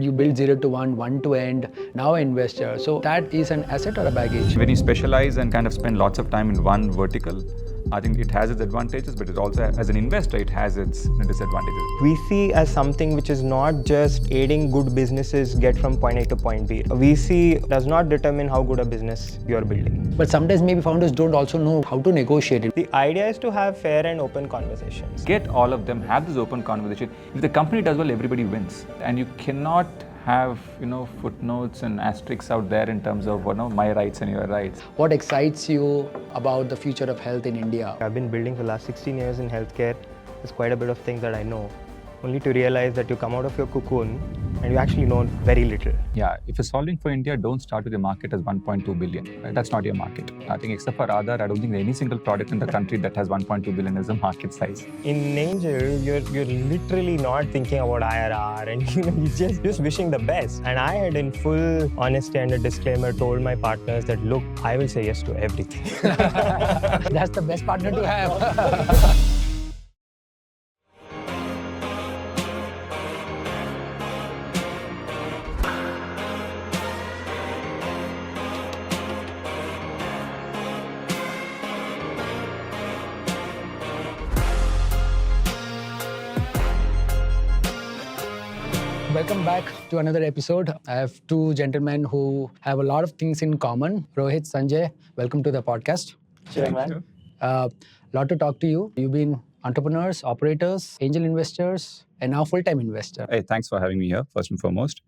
You build 0 to 1, 1 to end, now an investor. So that is an asset or a baggage? When you specialize and kind of spend lots of time in one vertical, I think it has its advantages, but it also, as an investor, it has its disadvantages. We see as something which is not just aiding good businesses get from point A to point B. VC does not determine how good a business you are building. But sometimes maybe founders don't also know how to negotiate it. The idea is to have fair and open conversations. Get all of them, have this open conversation. If the company does well, everybody wins. And you cannot have, footnotes and asterisks out there in terms of, my rights and your rights. What excites you about the future of health in India? I've been building for the last 16 years in healthcare. There's quite a bit of things that I know, only to realize that you come out of your cocoon and you actually know very little. Yeah, if you're solving for India, don't start with a market as 1.2 billion. Right? That's not your market. I think except for Aadhaar, I don't think any single product in the country that has 1.2 billion as a market size. In Angel, you're literally not thinking about IRR and you're just wishing the best. And I had in full honesty and a disclaimer told my partners that, look, I will say yes to everything. That's the best partner to have. Welcome back to another episode. I have two gentlemen who have a lot of things in common. Rohit, Sanjay, welcome to the podcast. Sure, man. Lot to talk to you. You've been entrepreneurs, operators, angel investors, and now full-time investor. Hey, thanks for having me here, first and foremost.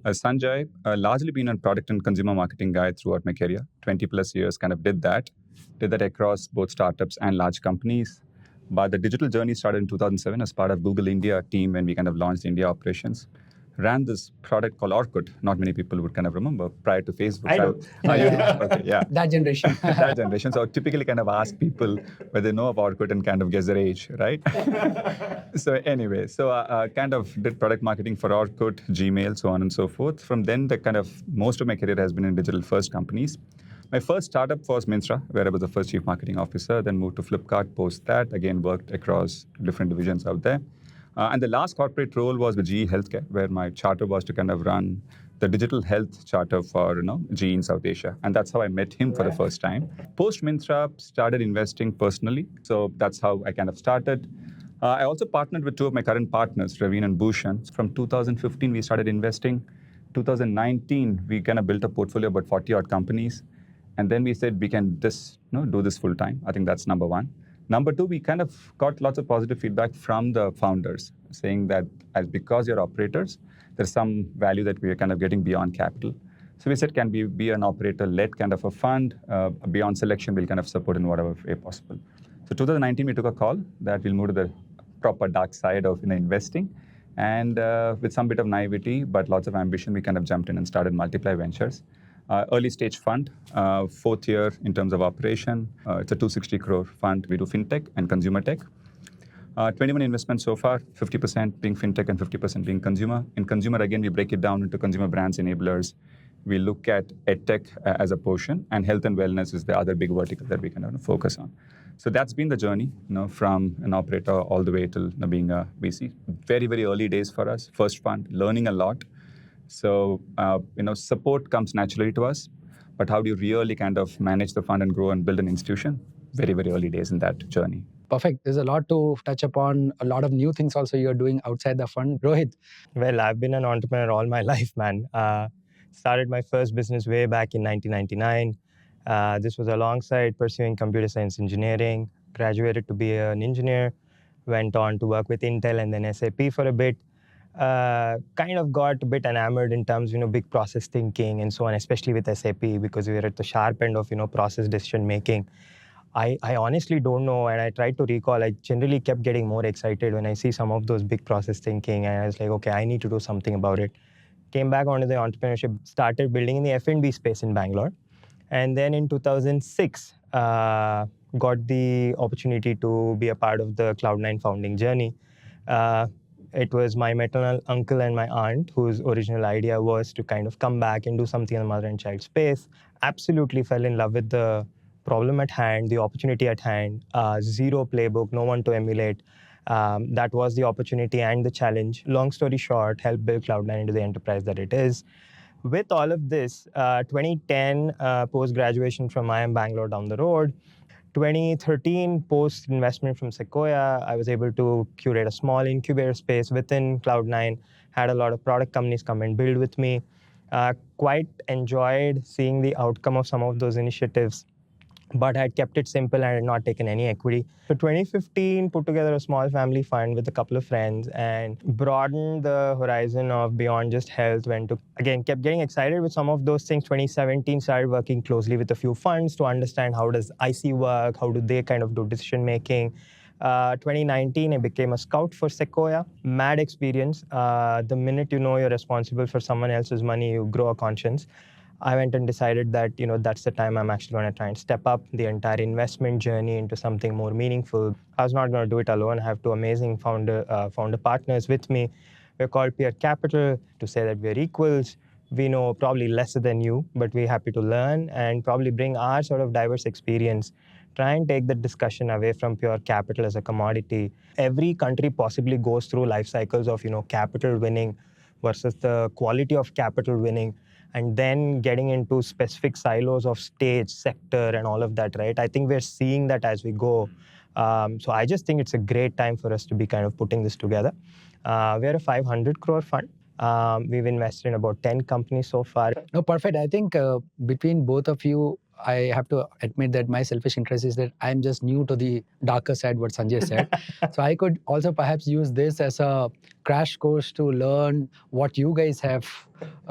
Sanjay, largely been a product and consumer marketing guy throughout my career. 20 plus years, kind of did that across both startups and large companies. But the digital journey started in 2007 as part of Google India team when we kind of launched India operations. Ran this product called Orkut. Not many people would kind of remember prior to Facebook. I do. Okay, yeah. That generation. That generation. So I typically kind of ask people whether they know of Orkut and kind of guess their age, right? So anyway, kind of did product marketing for Orkut, Gmail, so on and so forth. From then, most of my career has been in digital first companies. My first startup was Myntra, where I was the first chief marketing officer, then moved to Flipkart, post that, again worked across different divisions out there. And the last corporate role was with GE Healthcare, where my charter was to kind of run the digital health charter for GE in South Asia. And that's how I met him for the first time. Post Myntra, started investing personally. So that's how I kind of started. I also partnered with two of my current partners, Raveen and Bhushan. From 2015, we started investing. 2019, we kind of built a portfolio of about 40 odd companies. And then we said we can do this full time. I think that's number one. Number two, we kind of got lots of positive feedback from the founders saying that because you're operators, there's some value that we are kind of getting beyond capital. So we said, can we be an operator-led kind of a fund? Beyond selection, we'll kind of support in whatever way possible. So 2019, we took a call that we'll move to the proper dark side of investing. And with some bit of naivety, but lots of ambition, we kind of jumped in and started Multiply Ventures. Early stage fund, fourth year in terms of operation. It's a 260 crore fund. We do fintech and consumer tech. 21 investments so far, 50% being fintech and 50% being consumer. In consumer, again, we break it down into consumer brands, enablers. We look at edtech as a portion, and health and wellness is the other big vertical that we can focus on. So that's been the journey, from an operator all the way till being a VC. Very, very early days for us. First fund, learning a lot. So, support comes naturally to us, but how do you really kind of manage the fund and grow and build an institution? Very, very early days in that journey. Perfect. There's a lot to touch upon, a lot of new things also you're doing outside the fund. Rohit. Well, I've been an entrepreneur all my life, man. Started my first business way back in 1999. This was alongside pursuing computer science engineering, graduated to be an engineer, went on to work with Intel and then SAP for a bit. Kind of got a bit enamored in terms of, big process thinking and so on, especially with SAP, because we were at the sharp end of, process decision making. I honestly don't know, and I tried to recall, I generally kept getting more excited when I see some of those big process thinking, and I was like, okay, I need to do something about it. Came back onto the entrepreneurship, started building in the F&B space in Bangalore. And then in 2006, got the opportunity to be a part of the CloudNine founding journey. It was my maternal uncle and my aunt whose original idea was to kind of come back and do something in the mother and child space. Absolutely fell in love with the problem at hand, the opportunity at hand, zero playbook, no one to emulate. That was the opportunity and the challenge. Long story short, helped build CloudNine into the enterprise that it is. With all of this, 2010 post-graduation from IIM Bangalore down the road, 2013 post-investment from Sequoia, I was able to curate a small incubator space within Cloud9, had a lot of product companies come and build with me. Quite enjoyed seeing the outcome of some of those initiatives, but had kept it simple and had not taken any equity. So 2015, put together a small family fund with a couple of friends and broadened the horizon of beyond just health. Went to, again, kept getting excited with some of those things. 2017, started working closely with a few funds to understand how does IC work, how do they kind of do decision making. 2019, I became a scout for Sequoia. Mad experience. The minute you know you're responsible for someone else's money, you grow a conscience. I went and decided that, that's the time I'm actually going to try and step up the entire investment journey into something more meaningful. I was not going to do it alone. I have two amazing founder partners with me. We're called Peer Capital. To say that we're equals, we know probably lesser than you, but we're happy to learn and probably bring our sort of diverse experience. Try and take the discussion away from pure capital as a commodity. Every country possibly goes through life cycles of, capital winning versus the quality of capital winning, and then getting into specific silos of stage, sector, and all of that, right? I think we're seeing that as we go. So I just think it's a great time for us to be kind of putting this together. We're a 500 crore fund. We've invested in about 10 companies so far. No, perfect. I think between both of you, I have to admit that my selfish interest is that I'm just new to the darker side, what Sanjay said. So I could also perhaps use this as a crash course to learn what you guys have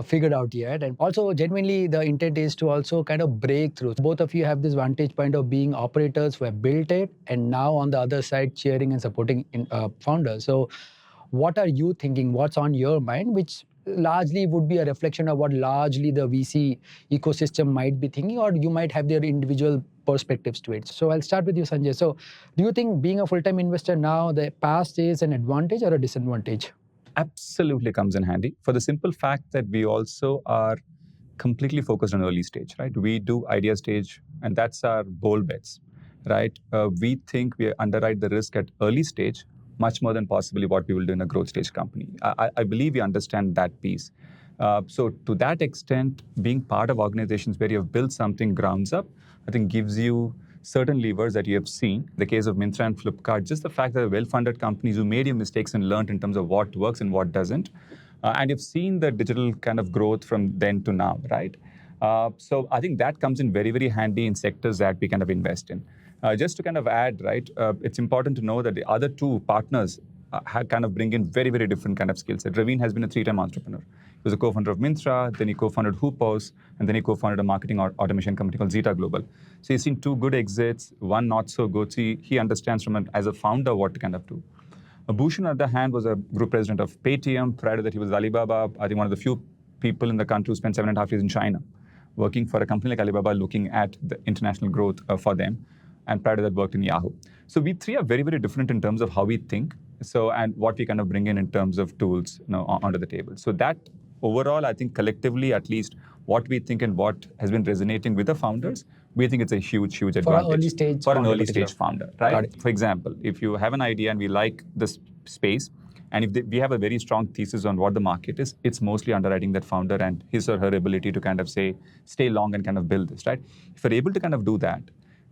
figured out yet. And also, genuinely, the intent is to also kind of break through. Both of you have this vantage point of being operators who have built it, and now on the other side, cheering and supporting founders. So what are you thinking? What's on your mind? Which largely would be a reflection of what largely the VC ecosystem might be thinking, or you might have their individual perspectives to it. So I'll start with you, Sanjay. So do you think being a full-time investor now, the past is an advantage or a disadvantage? Absolutely comes in handy for the simple fact that we also are completely focused on early stage, right? We do idea stage, and that's our bold bets, right? We think we underwrite the risk at early stage much more than possibly what we will do in a growth stage company. I believe we understand that piece. So to that extent, being part of organizations where you have built something grounds up, I think gives you certain levers that you have seen. The case of Myntra and Flipkart, just the fact that they're well-funded companies who made your mistakes and learned in terms of what works and what doesn't. And you've seen the digital kind of growth from then to now, right? So I think that comes in very, very handy in sectors that we kind of invest in. Just to kind of add, right, it's important to know that the other two partners kind of bring in very, very different kind of skill set. Raveen has been a 3-time entrepreneur. He was a co-founder of Myntra, then he co-founded Hoopos, and then he co-founded a marketing automation company called Zeta Global. So he's seen 2 good exits, 1 not so good. So he understands as a founder what to kind of do. Bhushan, on the other hand, was a group president of Paytm. Prior to that, he was Alibaba. I think one of the few people in the country who spent 7.5 years in China, working for a company like Alibaba, looking at the international growth for them. And prior to that, worked in Yahoo. So we three are very, very different in terms of how we think. So, and what we kind of bring in terms of tools, onto the table. So that overall, I think collectively, at least what we think and what has been resonating with the founders, we think it's a huge, huge advantage. For an early stage founder, right? For example, if you have an idea and we like this space, and if we have a very strong thesis on what the market is, it's mostly underwriting that founder and his or her ability to kind of say, stay long and kind of build this, right? If we're able to kind of do that,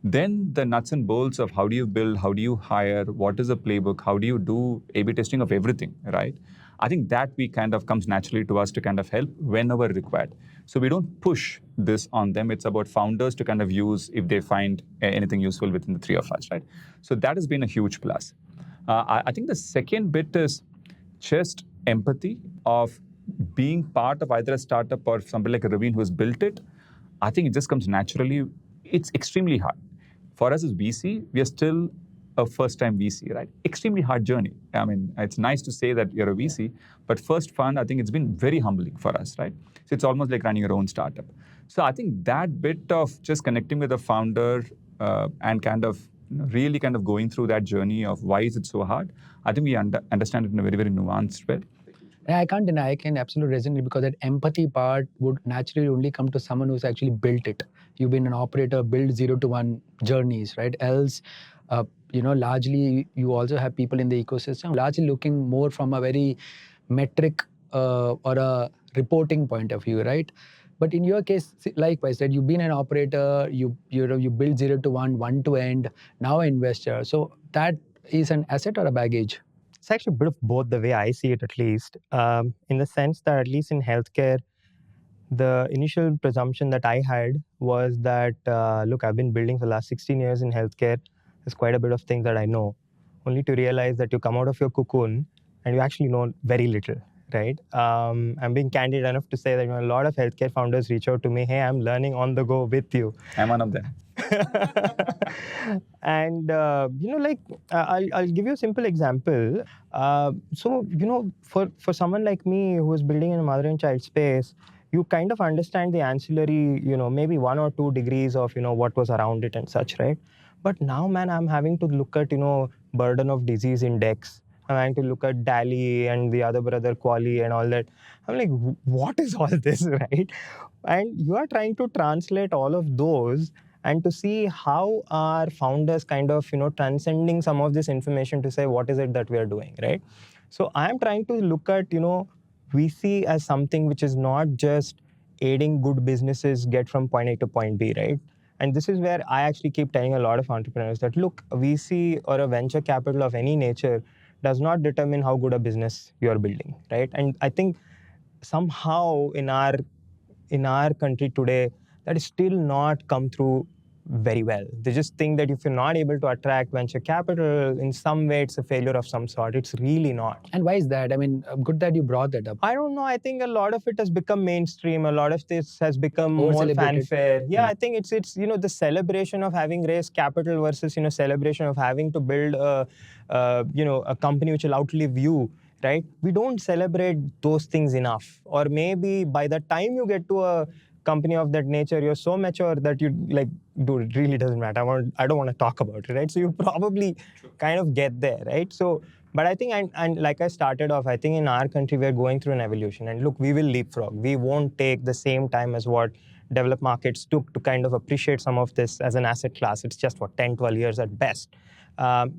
then the nuts and bolts of how do you build, how do you hire, what is the playbook, how do you do A/B testing of everything, right? I think that we kind of comes naturally to us to kind of help whenever required. So we don't push this on them. It's about founders to kind of use if they find anything useful within the 3 of us, right? So that has been a huge plus. I think the second bit is just empathy of being part of either a startup or somebody like Raveen who has built it. I think it just comes naturally. It's extremely hard. For us as VC, we are still a first-time VC, right? Extremely hard journey. I mean, it's nice to say that you're a VC, but first fund, I think it's been very humbling for us, right? So it's almost like running your own startup. So I think that bit of just connecting with the founder and kind of really kind of going through that journey of why is it so hard, I think we understand it in a very, very nuanced way. I can't deny, I can absolutely resonate because that empathy part would naturally only come to someone who's actually built it. You've been an operator, build 0 to 1 journeys, right? Else, largely you also have people in the ecosystem largely looking more from a very metric or a reporting point of view, right? But in your case, likewise, that you've been an operator, you build 0 to 1, 1 to end, now an investor. So that is an asset or a baggage? It's actually a bit of both, the way I see it, at least, in the sense that at least in healthcare, the initial presumption that I had was that, look, I've been building for the last 16 years in healthcare. There's quite a bit of things that I know, only to realize that you come out of your cocoon and you actually know very little, right? I'm being candid enough to say that a lot of healthcare founders reach out to me, hey, I'm learning on the go with you. I'm one of them. And, I'll give you a simple example. For someone like me who is building in a mother and child space, you kind of understand the ancillary, maybe 1 or 2 degrees of, what was around it and such, right? But now, man, I'm having to look at, burden of disease index. I'm having to look at DALI and the other brother Quali and all that. I'm like, what is all this, right? And you are trying to translate all of those and to see how our founders kind of, transcending some of this information to say, what is it that we are doing, right? So I'm trying to look at, VC as something which is not just aiding good businesses get from point A to point B, right? And this is where I actually keep telling a lot of entrepreneurs that, look, VC or a venture capital of any nature does not determine how good a business you're building, right? And I think somehow in our country today, that is still not come through very well. They just think that if you're not able to attract venture capital, in some way it's a failure of some sort. It's really not. And why is that? I mean, good that you brought that up. I don't know. I think a lot of it has become mainstream. A lot of this has become more Over-celebrated. fanfare. Yeah, I think it's the celebration of having raised capital versus celebration of having to build a company which will outlive you. Right? We don't celebrate those things enough. Or maybe by the time you get to a company of that nature, you're so mature that you like, dude, it really doesn't matter. I don't want to talk about it, right? So you probably kind of get there, right? So, but I think, and like I started off, I think in our country, we're going through an evolution. And look, we will leapfrog. We won't take the same time as what developed markets took to kind of appreciate some of this as an asset class. It's just, 10, 12 years at best.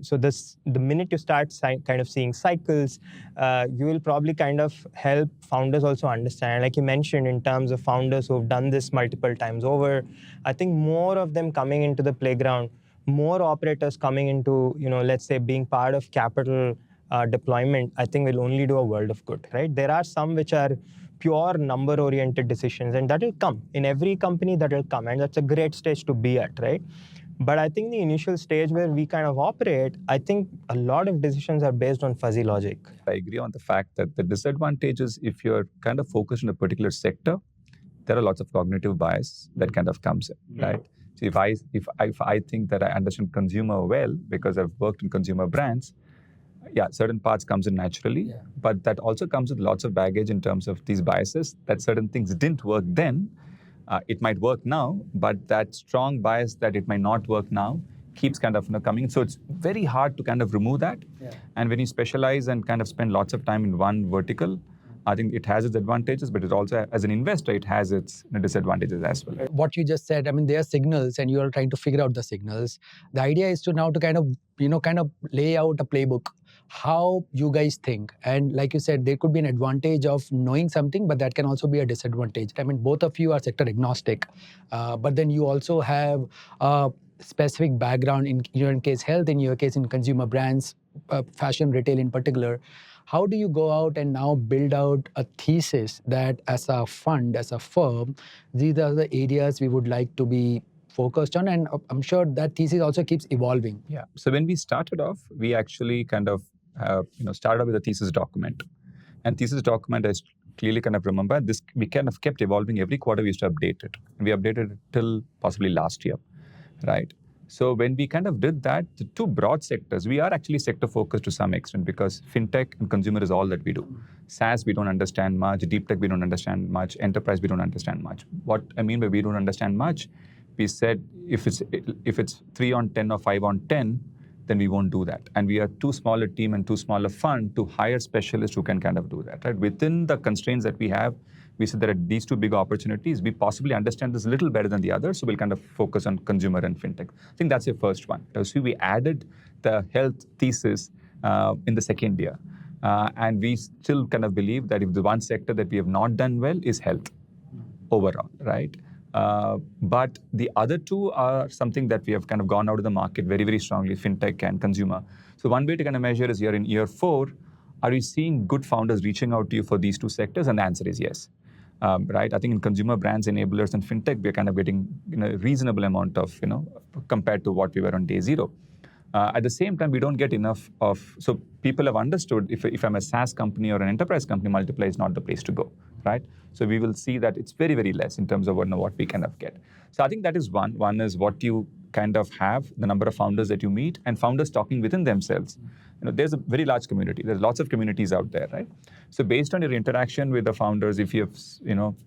So the minute you start kind of seeing cycles, you will probably kind of help founders also understand, like you mentioned, in terms of founders who have done this multiple times over. I think more of them coming into the playground, more operators coming into, let's say being part of capital deployment, I think will only do a world of good, right? There are some which are pure number-oriented decisions, and that will come. In every company, that will come, and that's a great stage to be at, right? But I think the initial stage where we kind of operate, I think a lot of decisions are based on fuzzy logic. I agree on the fact that the disadvantage is if you're kind of focused on a particular sector, there are lots of cognitive bias that kind of comes in, right? So if I think that I understand consumer well because I've worked in consumer brands, yeah, certain parts comes in naturally, but that also comes with lots of baggage in terms of these biases that certain things didn't work then. It might work now, but that strong bias that it might not work now keeps kind of coming. So it's very hard to kind of remove that. Yeah. And when you specialize and kind of spend lots of time in one vertical, I think it has its advantages, but it also, as an investor, it has its disadvantages as well. What you just said, I mean, there are signals and you are trying to figure out the signals. The idea is to now to kind of lay out a playbook, how you guys think. And like you said, there could be an advantage of knowing something, but that can also be a disadvantage. I mean, both of you are sector agnostic, but then you also have a specific background in your case health, in your case in consumer brands, fashion retail in particular. How do you go out and now build out a thesis that as a fund, as a firm, these are the areas we would like to be focused on? And I'm sure that thesis also keeps evolving. Yeah. So when we started off, we actually kind of started off with a thesis document. And thesis document, I clearly kind of remember this, we kind of kept evolving every quarter. We used to update it. And we updated it till possibly last year, right? So when we kind of did that, the two broad sectors, we are actually sector focused to some extent because fintech and consumer is all that we do. SaaS, we don't understand much. Deep tech, we don't understand much. Enterprise, we don't understand much. What I mean by we don't understand much, we said if it's 3 on 10 or 5 on 10, then we won't do that. And we are too small a team and too small a fund to hire specialists who can kind of do that, right? Within the constraints that we have, we said there are these two big opportunities. We possibly understand this a little better than the others, so we'll kind of focus on consumer and fintech. I think that's your first one. So we added the health thesis in the second year. And we still kind of believe that if the one sector that we have not done well is health overall, right? But the other two are something that we have kind of gone out of the market very, very strongly, fintech and consumer. So one way to kind of measure is here in year 4, are you seeing good founders reaching out to you for these two sectors? And the answer is yes. Right? I think in consumer brands, enablers, and fintech, we're kind of getting a reasonable amount of, compared to what we were on day 0. At the same time, we don't get enough of, so people have understood if I'm a SaaS company or an enterprise company, Multiply is not the place to go, right? So we will see that it's very, very less in terms of what we kind of get. So I think that is one. One is what you kind of have, the number of founders that you meet, and founders talking within themselves. There's a very large community. There's lots of communities out there, right? So based on your interaction with the founders, if you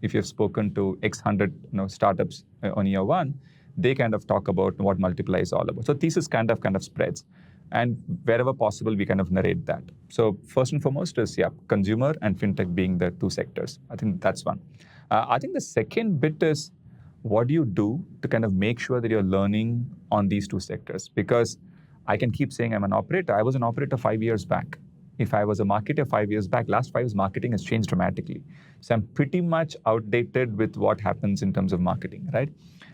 have spoken to X hundred startups on year 1, they kind of talk about what Multiply is all about. So thesis kind of spreads. And wherever possible, we kind of narrate that. So first and foremost is, consumer and fintech being the two sectors. I think that's one. I think the second bit is, what do you do to kind of make sure that you're learning on these two sectors? Because I can keep saying I'm an operator. I was an operator 5 years back. If I was a marketer 5 years back, last 5 years, marketing has changed dramatically. So I'm pretty much outdated with what happens in terms of marketing, right?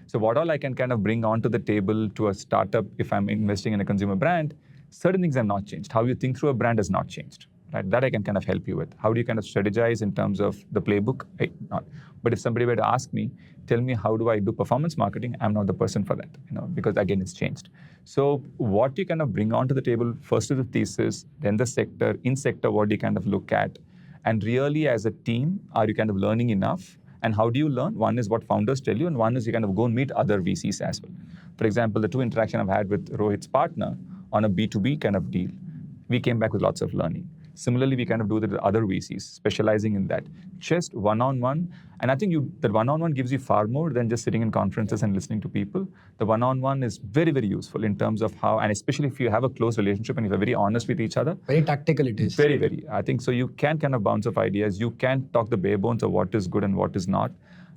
So what all I can kind of bring onto the table to a startup if I'm investing in a consumer brand, certain things have not changed. How you think through a brand has not changed, right? That I can kind of help you with. How do you kind of strategize in terms of the playbook? Not. But if somebody were to ask me, tell me how do I do performance marketing, I'm not the person for that, because again, it's changed. So what you kind of bring onto the table, first is the thesis, then the sector. In sector, what do you kind of look at? And really as a team, are you kind of learning enough? And how do you learn? One is what founders tell you, and one is you kind of go and meet other VCs as well. For example, the 2 interactions I've had with Rohit's partner on a B2B kind of deal, we came back with lots of learning. Similarly, we kind of do that with other VCs, specializing in that. Just one-on-one. And I think that one-on-one gives you far more than just sitting in conferences and listening to people. The one-on-one is very, very useful in terms of how, and especially if you have a close relationship and if you're very honest with each other. Very tactical it is. Very, very. I think so you can kind of bounce off ideas. You can talk the bare bones of what is good and what is not.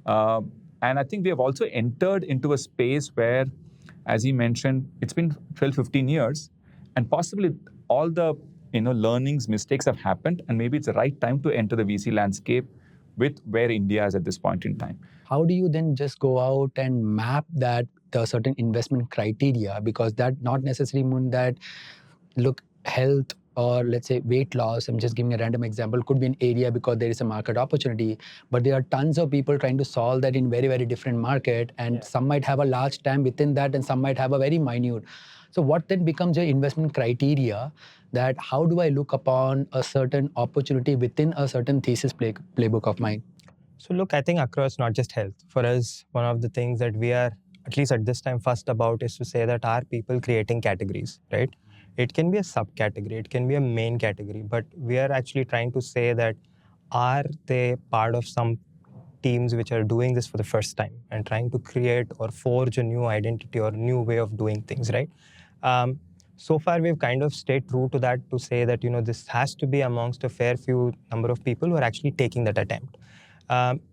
And I think we have also entered into a space where, as he mentioned, it's been 12, 15 years, and possibly all the learnings, mistakes have happened, and maybe it's the right time to enter the VC landscape with where India is at this point in time. How do you then just go out and map that the certain investment criteria? Because that not necessarily mean that, look, health or let's say weight loss, I'm just giving a random example, could be an area because there is a market opportunity, but there are tons of people trying to solve that in very, very different market, and some might have a large TAM within that and some might have a very minute. So what then becomes your investment criteria, that how do I look upon a certain opportunity within a certain thesis playbook of mine? So look, I think across not just health, for us, one of the things that we are, at least at this time, fussed about is to say that are people creating categories, right? It can be a subcategory, it can be a main category, but we are actually trying to say that are they part of some teams which are doing this for the first time and trying to create or forge a new identity or new way of doing things, right? So far, we've kind of stayed true to that to say that, this has to be amongst a fair few number of people who are actually taking that attempt.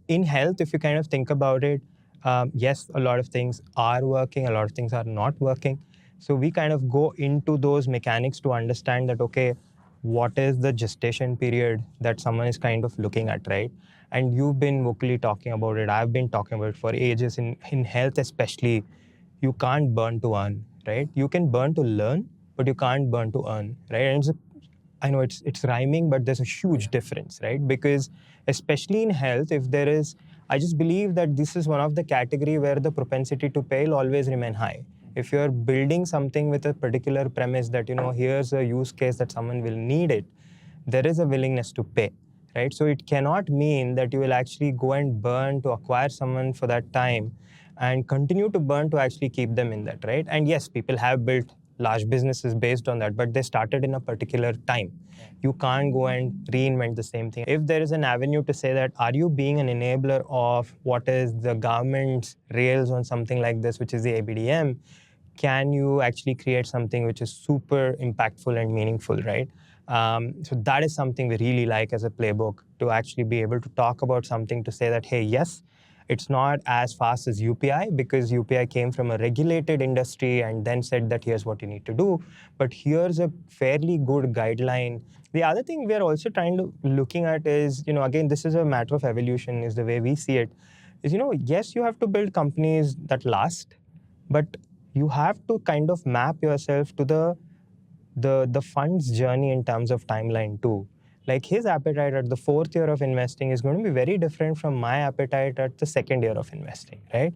In health, if you kind of think about it, yes, a lot of things are working, a lot of things are not working. So we kind of go into those mechanics to understand that, okay, what is the gestation period that someone is kind of looking at, right? And you've been vocally talking about it. I've been talking about it for ages. In health especially, you can't burn to earn, right? You can burn to learn, but you can't burn to earn, right? And I know it's rhyming, but there's a huge difference, right? Because especially in health, I just believe that this is one of the category where the propensity to pay will always remain high. If you're building something with a particular premise that, here's a use case that someone will need it, there is a willingness to pay, right? So it cannot mean that you will actually go and burn to acquire someone for that time and continue to burn to actually keep them in that, right? And yes, people have built large businesses based on that, but they started in a particular time. You can't go and reinvent the same thing. If there is an avenue to say that, are you being an enabler of what is the government's rails on something like this, which is the ABDM, can you actually create something which is super impactful and meaningful, right? So that is something we really like as a playbook, to actually be able to talk about something to say that, hey, yes, it's not as fast as UPI because UPI came from a regulated industry and then said that here's what you need to do. But here's a fairly good guideline. The other thing we are also trying to looking at is, again, this is a matter of evolution, is the way we see it, is, yes, you have to build companies that last, but you have to kind of map yourself to the fund's journey in terms of timeline too. Like his appetite at the 4th year of investing is going to be very different from my appetite at the 2nd year of investing, right?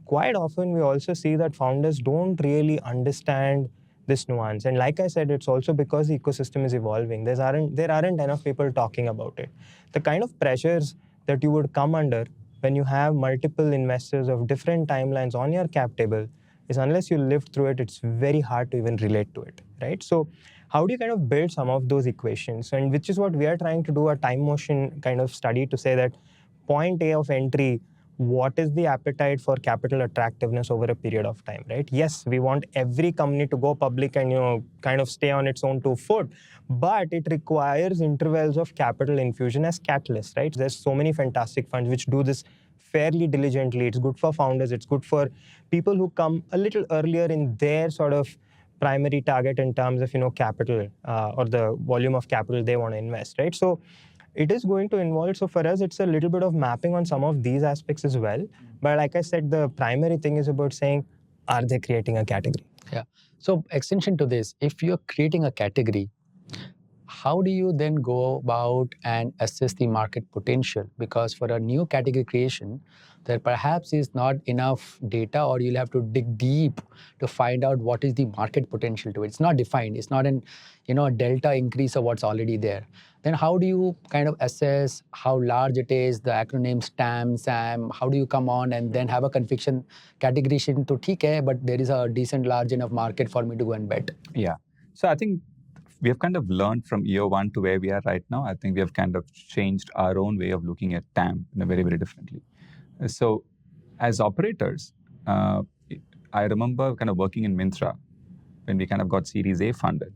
Quite often we also see that founders don't really understand this nuance. And like I said, it's also because the ecosystem is evolving. There aren't enough people talking about it. The kind of pressures that you would come under when you have multiple investors of different timelines on your cap table is, unless you lived through it, it's very hard to even relate to it, right? So how do you kind of build some of those equations? And which is what we are trying to do, a time motion kind of study to say that point A of entry, what is the appetite for capital attractiveness over a period of time, right? Yes, we want every company to go public and, kind of stay on its own 2 foot, but it requires intervals of capital infusion as catalysts, right? There's so many fantastic funds which do this fairly diligently. It's good for founders. It's good for people who come a little earlier in their sort of primary target in terms of, capital or the volume of capital they want to invest, right? So it is going to involve, so for us, it's a little bit of mapping on some of these aspects as well. But like I said, the primary thing is about saying, are they creating a category? Yeah. So extension to this, if you're creating a category, how do you then go about and assess the market potential? Because for a new category creation, there perhaps is not enough data, or you'll have to dig deep to find out what is the market potential to it. It's not defined. It's not a delta increase of what's already there. Then how do you kind of assess how large it is, the acronyms TAM, SAM, how do you come on and then have a conviction categorization to theek hai, but there is a decent large enough market for me to go and bet? Yeah. So I think we have kind of learned from year one to where we are right now. I think we have kind of changed our own way of looking at TAM in a very, very differently. So as operators, I remember kind of working in Myntra when we kind of got Series A funded.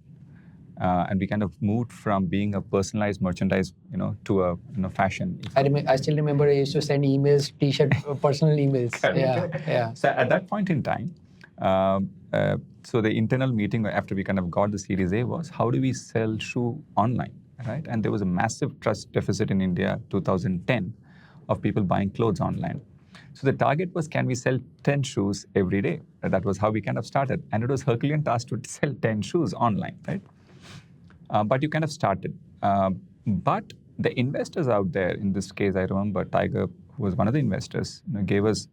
And we kind of moved from being a personalized merchandise, to a fashion. I still remember I used to send emails, T-shirt, personal emails. Yeah. So at that point in time, so the internal meeting after we kind of got the Series A was, how do we sell shoe online, right? And there was a massive trust deficit in India, 2010, of people buying clothes online. So the target was, can we sell 10 shoes every day? That was how we kind of started. And it was Herculean task to sell 10 shoes online, right? But you kind of started. But the investors out there, in this case, I remember Tiger, who was one of the investors, gave us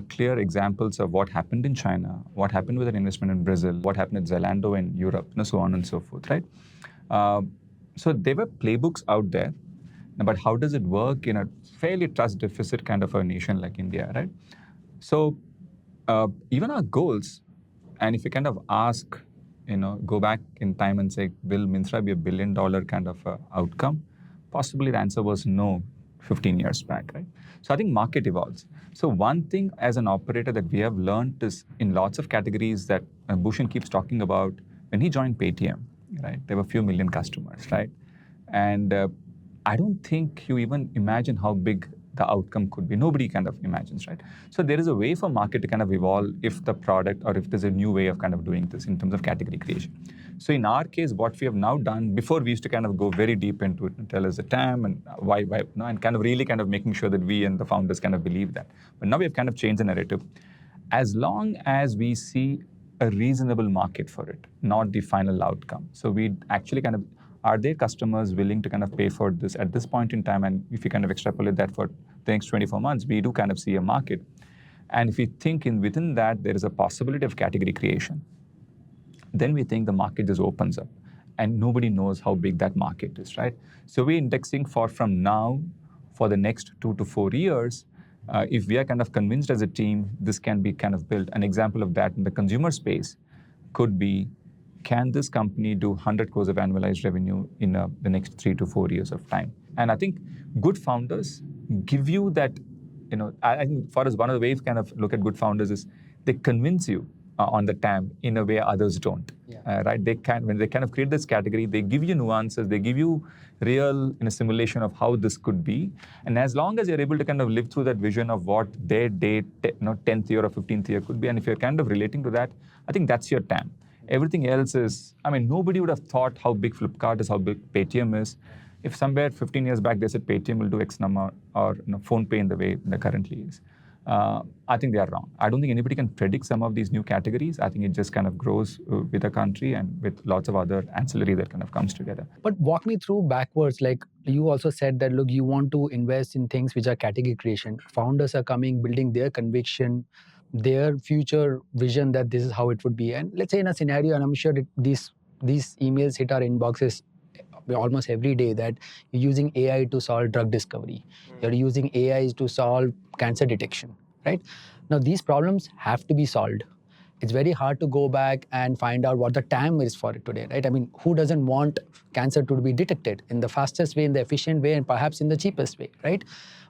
clear examples of what happened in China, what happened with an investment in Brazil, what happened at Zalando in Europe, so on and so forth, right? So there were playbooks out there, but how does it work in a fairly trust deficit kind of a nation like India, right? So even our goals, and if you kind of ask, go back in time and say, will Myntra be $1 billion kind of outcome? Possibly the answer was no 15 years back, right? So I think market evolves. So one thing as an operator that we have learned is, in lots of categories that Bhushan keeps talking about, when he joined Paytm, right, there were a few million customers, right? And I don't think you even imagine how big the outcome could be. Nobody kind of imagines, right? So there is a way for market to kind of evolve if the product, or if there's a new way of kind of doing this in terms of category creation. So in our case, what we have now done, before we used to kind of go very deep into it and tell us the TAM and why, and kind of really kind of making sure that we and the founders kind of believe that. But now we have kind of changed the narrative. As long as we see a reasonable market for it, not the final outcome. So we actually kind of, are there customers willing to kind of pay for this at this point in time? And if you kind of extrapolate that for the next 24 months, we do kind of see a market. And if we think within that there is a possibility of category creation, then we think the market just opens up and nobody knows how big that market is, right? So we're indexing from now for the next 2 to 4 years. If we are kind of convinced as a team, this can be kind of built. An example of that in the consumer space could be, can this company do 100 crores of annualized revenue in the next 3 to 4 years of time? And I think good founders give you that, I think for us, one of the ways kind of look at good founders is they convince you on the TAM in a way others don't. Right? When they kind of create this category, they give you nuances, they give you real simulation of how this could be. And as long as you're able to kind of live through that vision of what their 10th year or 15th year could be, and if you're kind of relating to that, I think that's your TAM. Everything else is, nobody would have thought how big Flipkart is, how big Paytm is. If somewhere 15 years back they said Paytm will do X number or phone pay in the way that currently is, I think they are wrong. I don't think anybody can predict some of these new categories. I think it just kind of grows with the country and with lots of other ancillary that kind of comes together. But walk me through backwards. Like you also said that, look, you want to invest in things which are category creation. Founders are coming, building their conviction, their future vision that this is how it would be. And let's say in a scenario, and I'm sure these emails hit our inboxes almost every day, that you're using AI to solve drug discovery. You're using AI to solve cancer detection, right? Now, these problems have to be solved. It's very hard to go back and find out what the TAM is for it today, right? Who doesn't want cancer to be detected in the fastest way, in the efficient way, and perhaps in the cheapest way, right?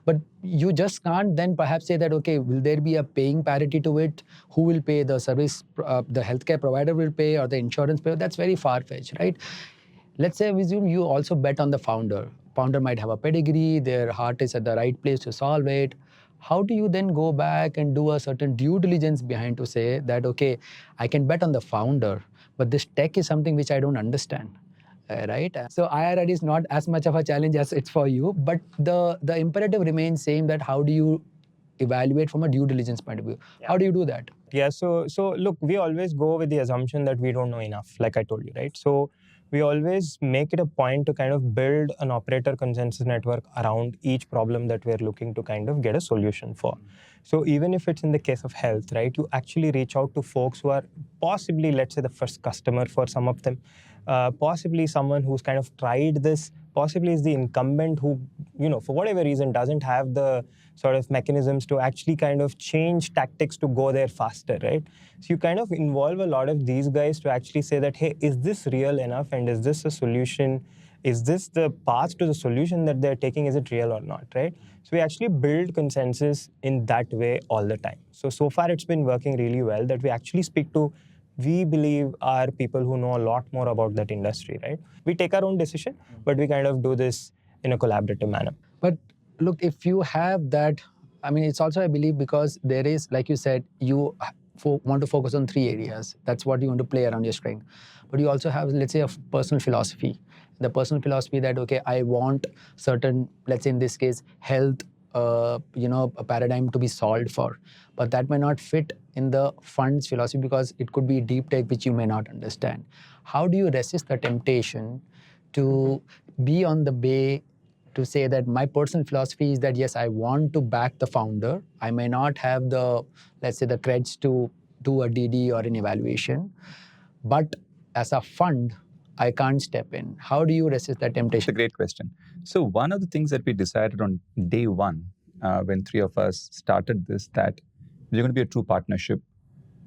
But you just can't then perhaps say that, okay, will there be a paying parity to it? Who will pay the service? The healthcare provider will pay, or the insurance payer? That's very far-fetched, right? Let's say, assume you also bet on the founder. Founder might have a pedigree, their heart is at the right place to solve it. How do you then go back and do a certain due diligence behind to say that, okay, I can bet on the founder, but this tech is something which I don't understand, right? So IRR is not as much of a challenge as it's for you, but the imperative remains same, that how do you evaluate from a due diligence point of view? Yeah. How do you do that? Yeah, so look, we always go with the assumption that we don't know enough, like I told you, right? So we always make it a point to kind of build an operator consensus network around each problem that we're looking to kind of get a solution for. So even if it's in the case of health, right, you actually reach out to folks who are possibly, let's say, the first customer for some of them, possibly someone who's kind of tried this, possibly is the incumbent who, for whatever reason doesn't have the sort of mechanisms to actually kind of change tactics to go there faster, right? So you kind of involve a lot of these guys to actually say that, hey, is this real enough, and is this a solution? Is this the path to the solution that they're taking? Is it real or not, right? So we actually build consensus in that way all the time. So far it's been working really well, that we actually speak to, we believe, are people who know a lot more about that industry, right? We take our own decision, but we kind of do this in a collaborative manner. But look, if you have that, it's also, I believe, because there is, like you said, you want to focus on 3 areas. That's what you want to play around your strength. But you also have, let's say, a personal philosophy. The personal philosophy that, okay, I want certain, let's say in this case, health, a paradigm to be solved for. But that may not fit in the fund's philosophy because it could be deep tech, which you may not understand. How do you resist the temptation to be on the bay to say that my personal philosophy is that, yes, I want to back the founder. I may not have the, let's say, the creds to do a DD or an evaluation, but as a fund, I can't step in. How do you resist that temptation? It's a great question. So one of the things that we decided on day one, when 3 of us started this, that we're going to be a true partnership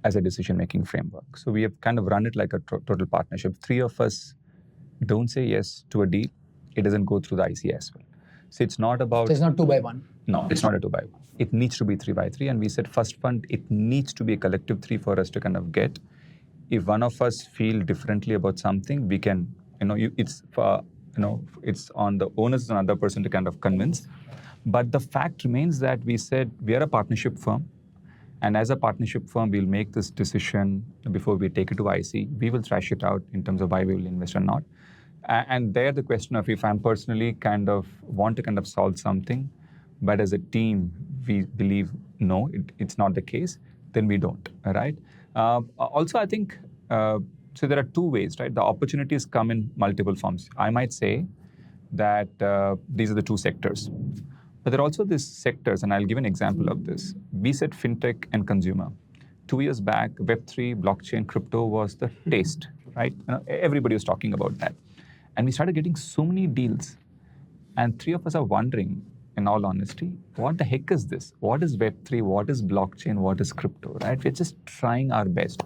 as a decision-making framework. So we have kind of run it like a total partnership. 3 of us don't say yes to a deal. It doesn't go through the IC as well. So it's not about... So it's not 2 by 1? No, it's not a 2 by 1. It needs to be 3 by 3. And we said first fund, it needs to be a collective 3 for us to kind of get. If one of us feel differently about something, we can, it's on the onus of another person to kind of convince. But the fact remains that we said we are a partnership firm. And as a partnership firm, we'll make this decision before we take it to IC. We will thrash it out in terms of why we will invest or not. And there the question of, if I'm personally kind of want to kind of solve something, but as a team, we believe, no, it's not the case, then we don't, right? Also, I think, so there are 2 ways, right? The opportunities come in multiple forms. I might say that these are the 2 sectors. But there are also these sectors, and I'll give an example of this. We said fintech and consumer. 2 years back, Web3, blockchain, crypto was the taste, right? Everybody was talking about that. And we started getting so many deals. And 3 of us are wondering, in all honesty, what the heck is this? What is Web3? What is blockchain? What is crypto, right? We're just trying our best.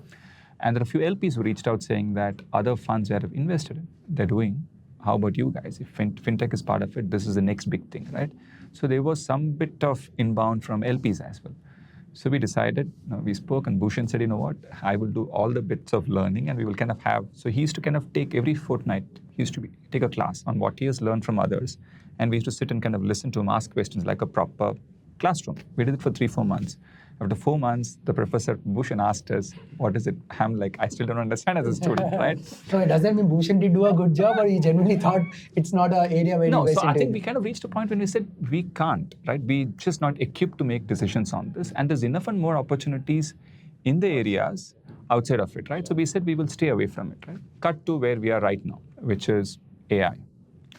And there are a few LPs who reached out saying that other funds that have invested in, they're doing. How about you guys? If fintech is part of it, this is the next big thing, right? So there was some bit of inbound from LPs as well. So we decided, we spoke, and Bhushan said, you know what, I will do all the bits of learning, and we will kind of have, so he used to kind of take every fortnight, take a class on what he has learned from others, and we used to sit and kind of listen to him, ask questions like a proper classroom. We did it for 3-4 months. After 4 months, the professor Bhushan asked us, what is it? I'm like, I still don't understand as a student, right? So does that mean Bhushan did do a good job, or he genuinely thought it's not an area where No, invest so I into think it? we kind of reached a point when we said we can't, right? We just not equipped to make decisions on this, and there's enough and more opportunities in the areas outside of it, right? So we said we will stay away from it, right? Cut to where we are right now, which is AI,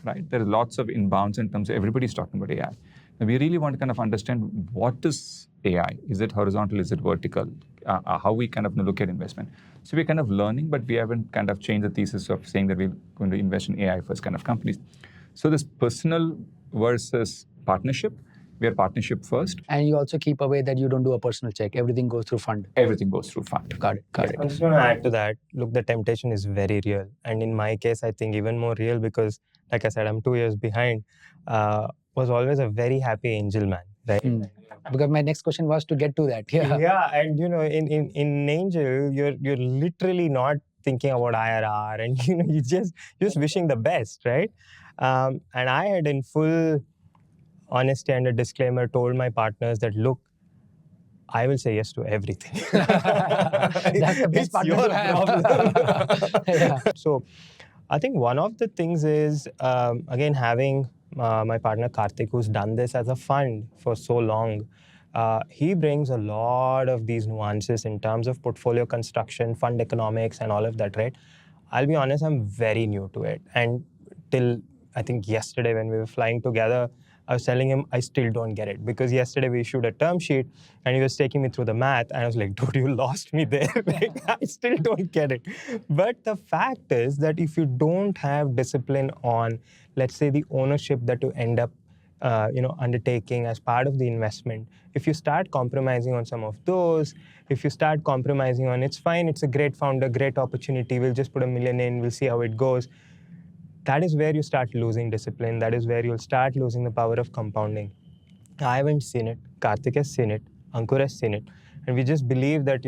right? There are lots of inbounds in terms of everybody's talking about AI. Now, we really want to kind of understand what is AI? Is it horizontal? Is it vertical? How we kind of look at investment. So we're kind of learning, but we haven't kind of changed the thesis of saying that we're going to invest in AI first kind of companies. So this personal versus partnership, we are partnership first. And you also keep away that you don't do a personal check. Everything goes through fund. Everything goes through fund. Got it. I just want to add to that. Look, the temptation is very real. And in my case, I think even more real because, like I said, I'm 2 years behind. Was always a very happy angel man, right? Because my next question was to get to that. Yeah, and in angel, you're literally not thinking about IRR, and you just wishing the best, right? And I had, in full honesty and a disclaimer, told my partners that, look, I will say yes to everything. That's the best It's your problem. So I think one of the things is, again, having my partner Karthik, who's done this as a fund for so long, he brings a lot of these nuances in terms of portfolio construction, fund economics, and all of that, right? I'll be honest, I'm very new to it. And till, I think, yesterday when we were flying together, I was telling him I still don't get it. Because yesterday we issued a term sheet and he was taking me through the math. And I was like, dude, you lost me there. Like, I still don't get it. But the fact is that if you don't have discipline on, let's say, the ownership that you end up undertaking as part of the investment, if you start compromising on some of those, if you start compromising on, it's fine, it's a great founder, great opportunity, we'll just put $1 million in, we'll see how it goes. That is where you start losing discipline. That is where you'll start losing the power of compounding. I haven't seen it. Karthik has seen it. Ankur has seen it. And we just believe that,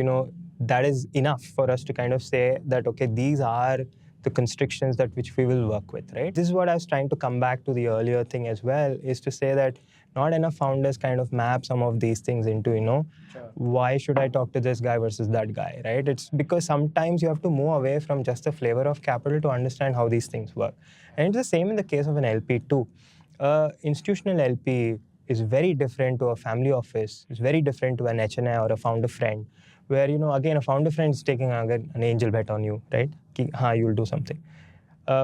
that is enough for us to kind of say that, okay, these are the constrictions that which we will work with, right? This is what I was trying to come back to the earlier thing as well, is to say that not enough founders kind of map some of these things into, why should I talk to this guy versus that guy, right? It's because sometimes you have to move away from just the flavor of capital to understand how these things work. And it's the same in the case of an LP too. Institutional LP is very different to a family office. It's very different to an HNI or a founder friend, where, again, a founder friend is taking an angel bet on you, right? You'll do something.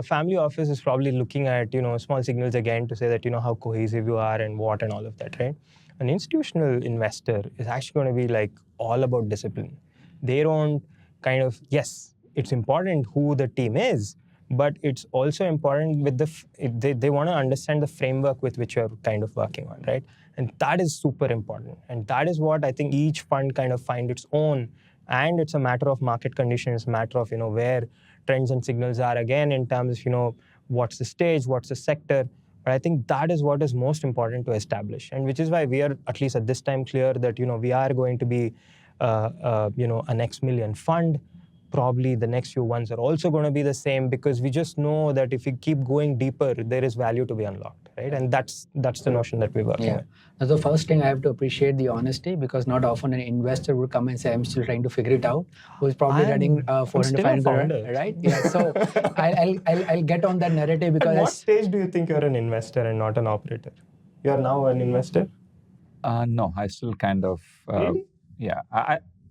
Family office is probably looking at, small signals again to say that, how cohesive you are and what and all of that, right? An institutional investor is actually going to be like all about discipline. They don't kind of, yes, it's important who the team is, but it's also important with they want to understand the framework with which you're kind of working on, right? And that is super important. And that is what I think each fund kind of find its own. And it's a matter of market conditions, it's a matter of, where trends and signals are, again, in terms of, what's the stage, what's the sector. But I think that is what is most important to establish. And which is why we are, at least at this time, clear that, we are going to be, an X million fund. Probably the next few ones are also going to be the same, because we just know that if we keep going deeper, there is value to be unlocked, right? And that's the notion that we work with. Now, the first thing I have to appreciate the honesty, because not often an investor would come and say, I'm still trying to figure it out, who's probably running 400, 500, right? Yeah, so I'll get on that narrative, because... At what stage do you think you're an investor and not an operator? You're now an investor? No, I still kind of... Really? Yeah.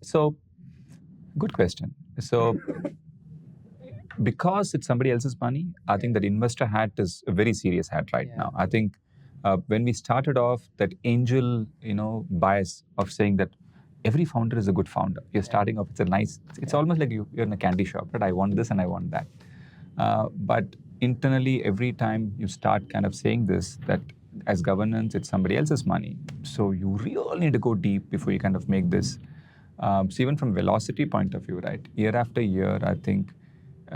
So, good question. So, because it's somebody else's money, I think that investor hat is a very serious hat right now. I think when we started off, that angel, bias of saying that every founder is a good founder. You're starting off, it's almost like you're in a candy shop, right? I want this and I want that. But internally, every time you start kind of saying this, that as governance, it's somebody else's money. So you really need to go deep before you kind of make this. So even from velocity point of view, right? Year after year, I think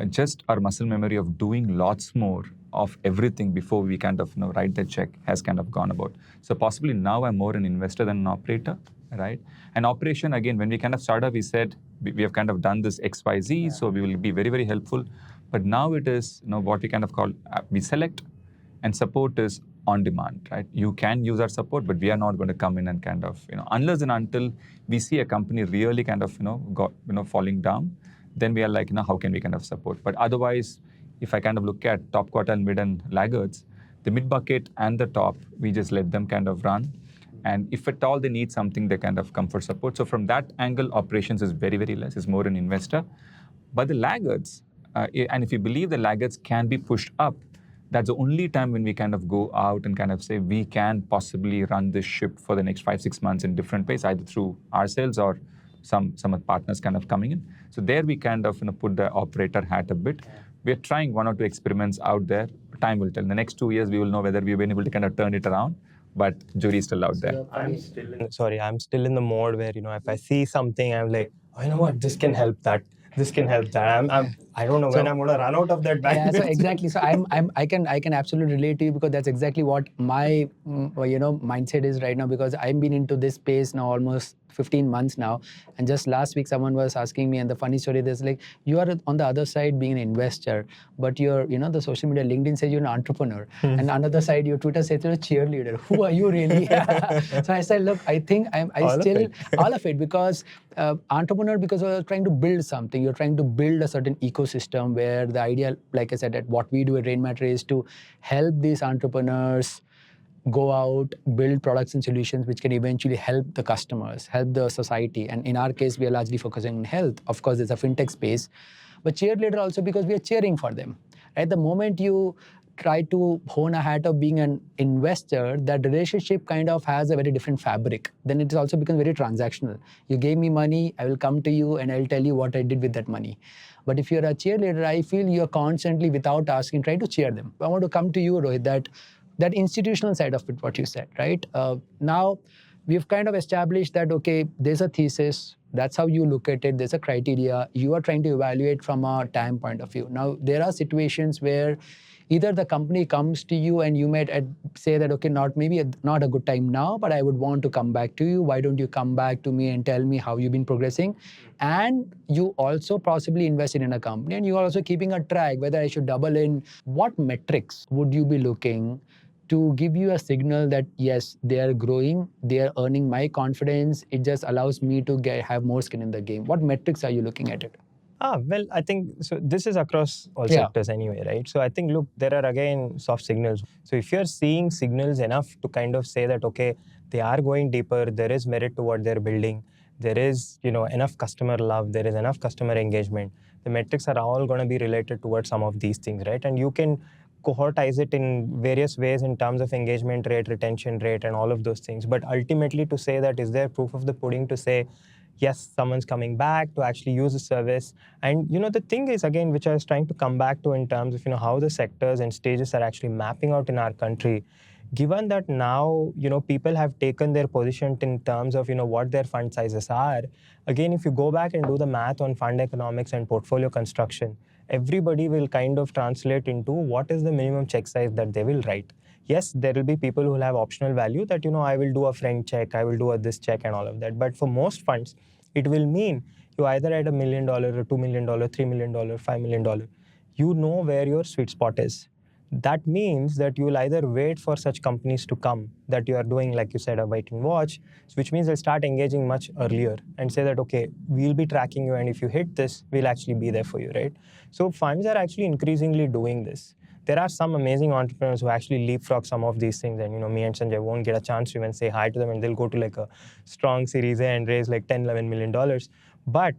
just our muscle memory of doing lots more of everything before we kind of write the check has kind of gone about. So possibly now I'm more an investor than an operator, right? And operation, again, when we kind of started, we said we have kind of done this XYZ, so we will be very, very helpful. But now it is, what we kind of call, we select, and support is on demand, right? You can use our support, but we are not going to come in and kind of, unless and until we see a company really kind of, falling down, then we are like, how can we kind of support? But otherwise, if I kind of look at top quartile, mid and laggards, the mid bucket and the top, we just let them kind of run. And if at all they need something, they kind of come for support. So from that angle, operations is very, very less. It's more an investor. But the laggards, and if you believe the laggards can be pushed up, that's the only time when we kind of go out and kind of say we can possibly run this ship for the next 5-6 months in different ways, either through ourselves or some partners kind of coming in. So there we kind of put the operator hat a bit. We're trying 1 or 2 experiments out there. Time will tell. In the next 2 years, we will know whether we've been able to kind of turn it around. But jury is still out there. I'm still in the mode where, if I see something, I'm like, oh, you know what, this can help that. This can help that. I don't know when I'm going to run out of that bandwidth. Yeah, so exactly. So I can absolutely relate to you, because that's exactly what my mindset is right now, because I've been into this space now almost 15 months now. And just last week, someone was asking me, and the funny story is like, you are on the other side being an investor, but you're, the social media, LinkedIn says you're an entrepreneur. And another side, your Twitter says you're a cheerleader. Who are you really? So I said, look, I think all of it, because entrepreneur, because you're trying to build something, you're trying to build a certain ecosystem where the idea, like I said, that what we do at Rainmatter is to help these entrepreneurs go out, build products and solutions which can eventually help the customers, help the society. And in our case, we are largely focusing on health. Of course, there's a fintech space, but cheerleader also because we are cheering for them. At the moment you try to hone a hat of being an investor, that relationship kind of has a very different fabric. Then it also becomes very transactional. You gave me money, I will come to you and I'll tell you what I did with that money. But if you're a cheerleader, I feel you're constantly, without asking, trying to cheer them. I want to come to you, Rohit, that institutional side of it, what you said, right? Now, we've kind of established that, okay, there's a thesis, that's how you look at it, there's a criteria, you are trying to evaluate from a time point of view. Now, there are situations where either the company comes to you and you might say that, okay, not a good time now, but I would want to come back to you. Why don't you come back to me and tell me how you've been progressing? And you also possibly invested in a company and you are also keeping a track whether I should double in. What metrics would you be looking to give you a signal that, yes, they are growing, they are earning my confidence, it just allows me to have more skin in the game? What metrics are you looking at it? Well, I think, so this is across all sectors anyway, right? So I think, look, there are again soft signals. So if you're seeing signals enough to kind of say that, okay, they are going deeper, there is merit to what they're building, there is, enough customer love, there is enough customer engagement, the metrics are all going to be related towards some of these things, right? And you can cohortize it in various ways in terms of engagement rate, retention rate, and all of those things. But ultimately, to say that, is there proof of the pudding to say, yes, someone's coming back to actually use the service? And, the thing is, again, which I was trying to come back to in terms of, how the sectors and stages are actually mapping out in our country, given that now, people have taken their position in terms of, what their fund sizes are. Again, if you go back and do the math on fund economics and portfolio construction, everybody will kind of translate into what is the minimum check size that they will write. Yes, there will be people who will have optional value that, I will do a friend check, I will do a this check and all of that. But for most funds, it will mean you either add $1 million or $2 million, $3 million, $5 million. You know where your sweet spot is. That means that you will either wait for such companies to come that you are doing, like you said, a wait and watch, which means they'll start engaging much earlier and say that, okay, we'll be tracking you, and if you hit this, we'll actually be there for you, right? So funds are actually increasingly doing this. There are some amazing entrepreneurs who actually leapfrog some of these things, and me and Sanjay won't get a chance to even say hi to them, and they'll go to like a strong Series A and raise like $10-11 million. But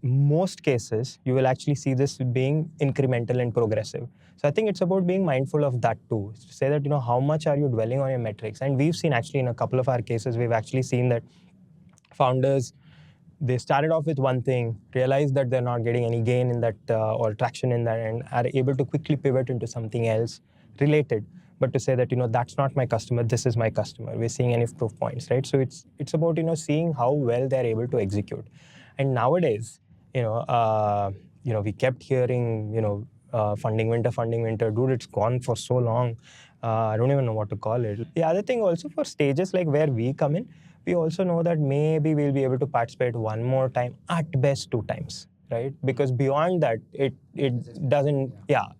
most cases, you will actually see this being incremental and progressive. So I think it's about being mindful of that too. To say that, how much are you dwelling on your metrics? And we've seen actually in a couple of our cases, we've actually seen that founders, they started off with one thing, realized that they're not getting any gain in that or traction in that, and are able to quickly pivot into something else related. But to say that, that's not my customer, this is my customer. We're seeing any proof points, right? So it's about, seeing how well they're able to execute. And nowadays, we kept hearing, funding winter, dude, it's gone for so long. I don't even know what to call it. The other thing also for stages like where we come in, we also know that maybe we'll be able to participate one more time, at best 2 times, right? Because beyond that, it doesn't,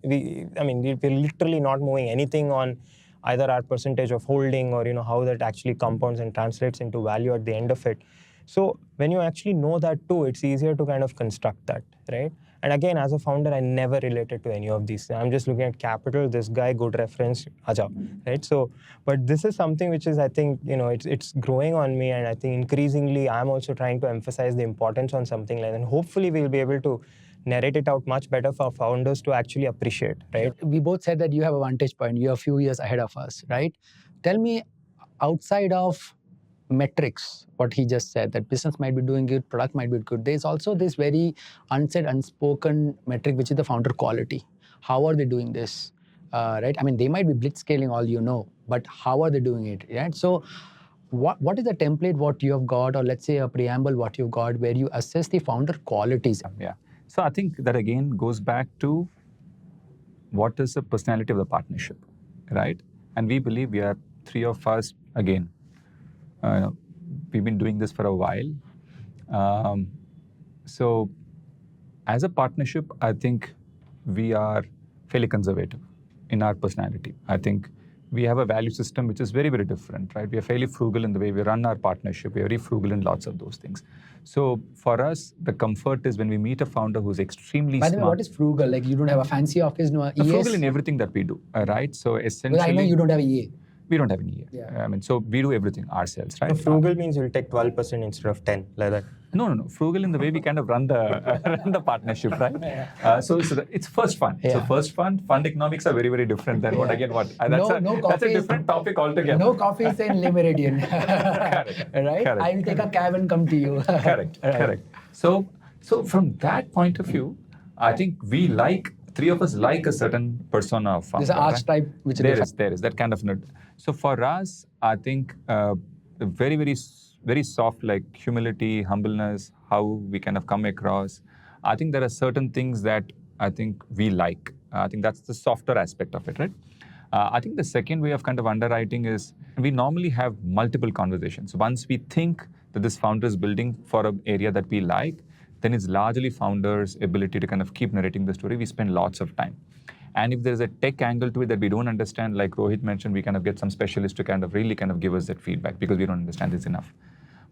we're literally not moving anything on either our percentage of holding or, how that actually compounds and translates into value at the end of it. So when you actually know that too, it's easier to kind of construct that, right? And again, as a founder, I never related to any of these. I'm just looking at capital, this guy, good reference, aja, right? So, but this is something which is, I think, it's growing on me, and I think increasingly I'm also trying to emphasize the importance on something like that. And hopefully we'll be able to narrate it out much better for founders to actually appreciate, right? We both said that you have a vantage point. You're a few years ahead of us, right? Tell me, outside of metrics, what he just said, that business might be doing good, product might be good, there's also this very unsaid, unspoken metric, which is the founder quality. How are they doing this? Right? I mean, they might be blitzscaling all, but how are they doing it? Right? So what is the template, what you have got, or let's say a preamble, what you've got, where you assess the founder qualities? Yeah. So I think that again goes back to what is the personality of the partnership, right? And we believe we are three of us, again, we've been doing this for a while. So as a partnership, I think we are fairly conservative in our personality. I think we have a value system which is very, very different, right? We are fairly frugal in the way we run our partnership. We are very frugal in lots of those things. So for us, the comfort is when we meet a founder who's extremely smart. By the way, what is frugal? Like, you don't have a fancy office, no ES? Frugal in everything that we do, right? So essentially... Well, I know you don't have EA. We don't have any EA. Yeah. I mean, so we do everything ourselves, right? So frugal means you'll take 12% instead of 10, like that. No. Frugal in the way we kind of run the partnership, right? So it's first fund. Yeah. So first fund economics are very, very different than what that's a different topic altogether. No coffee is in Meridian. Correct. Right? Correct. I will take a cab and come to you. Correct. Right. Correct. So from that point of view, I think three of us like a certain persona of founder. There's an archetype which there is that kind of. So for us, I think very, very, very soft, like humility, humbleness, how we kind of come across. I think there are certain things that I think we like. I think that's the softer aspect of it, right? I think the second way of kind of underwriting is we normally have multiple conversations. Once we think that this founder is building for an area that we like, then it's largely founders' ability to kind of keep narrating the story. We spend lots of time. And if there's a tech angle to it that we don't understand, like Rohit mentioned, we kind of get some specialists to kind of really kind of give us that feedback because we don't understand this enough.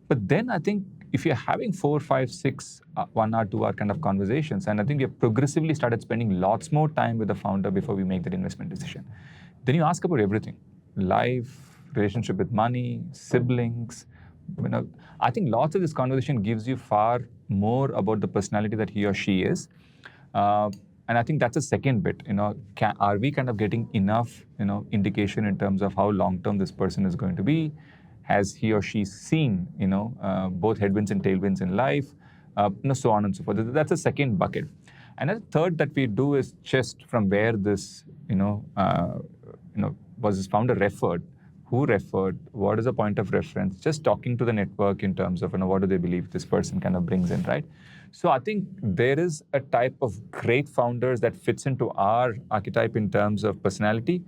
But then I think if you're having 4, 5, 6, 1 hour, 2 hour kind of conversations, and I think we have progressively started spending lots more time with the founder before we make that investment decision. Then you ask about everything: life, relationship with money, siblings. I think lots of this conversation gives you far more about the personality that he or she is. And I think that's a second bit, are we kind of getting enough, indication in terms of how long-term this person is going to be? Has he or she seen, both headwinds and tailwinds in life? So on and so forth. That's a second bucket. And a third that we do is just from where this, was this founder referred? Who referred? What is the point of reference? Just talking to the network in terms of, what do they believe this person kind of brings in, right? So I think there is a type of great founders that fits into our archetype in terms of personality.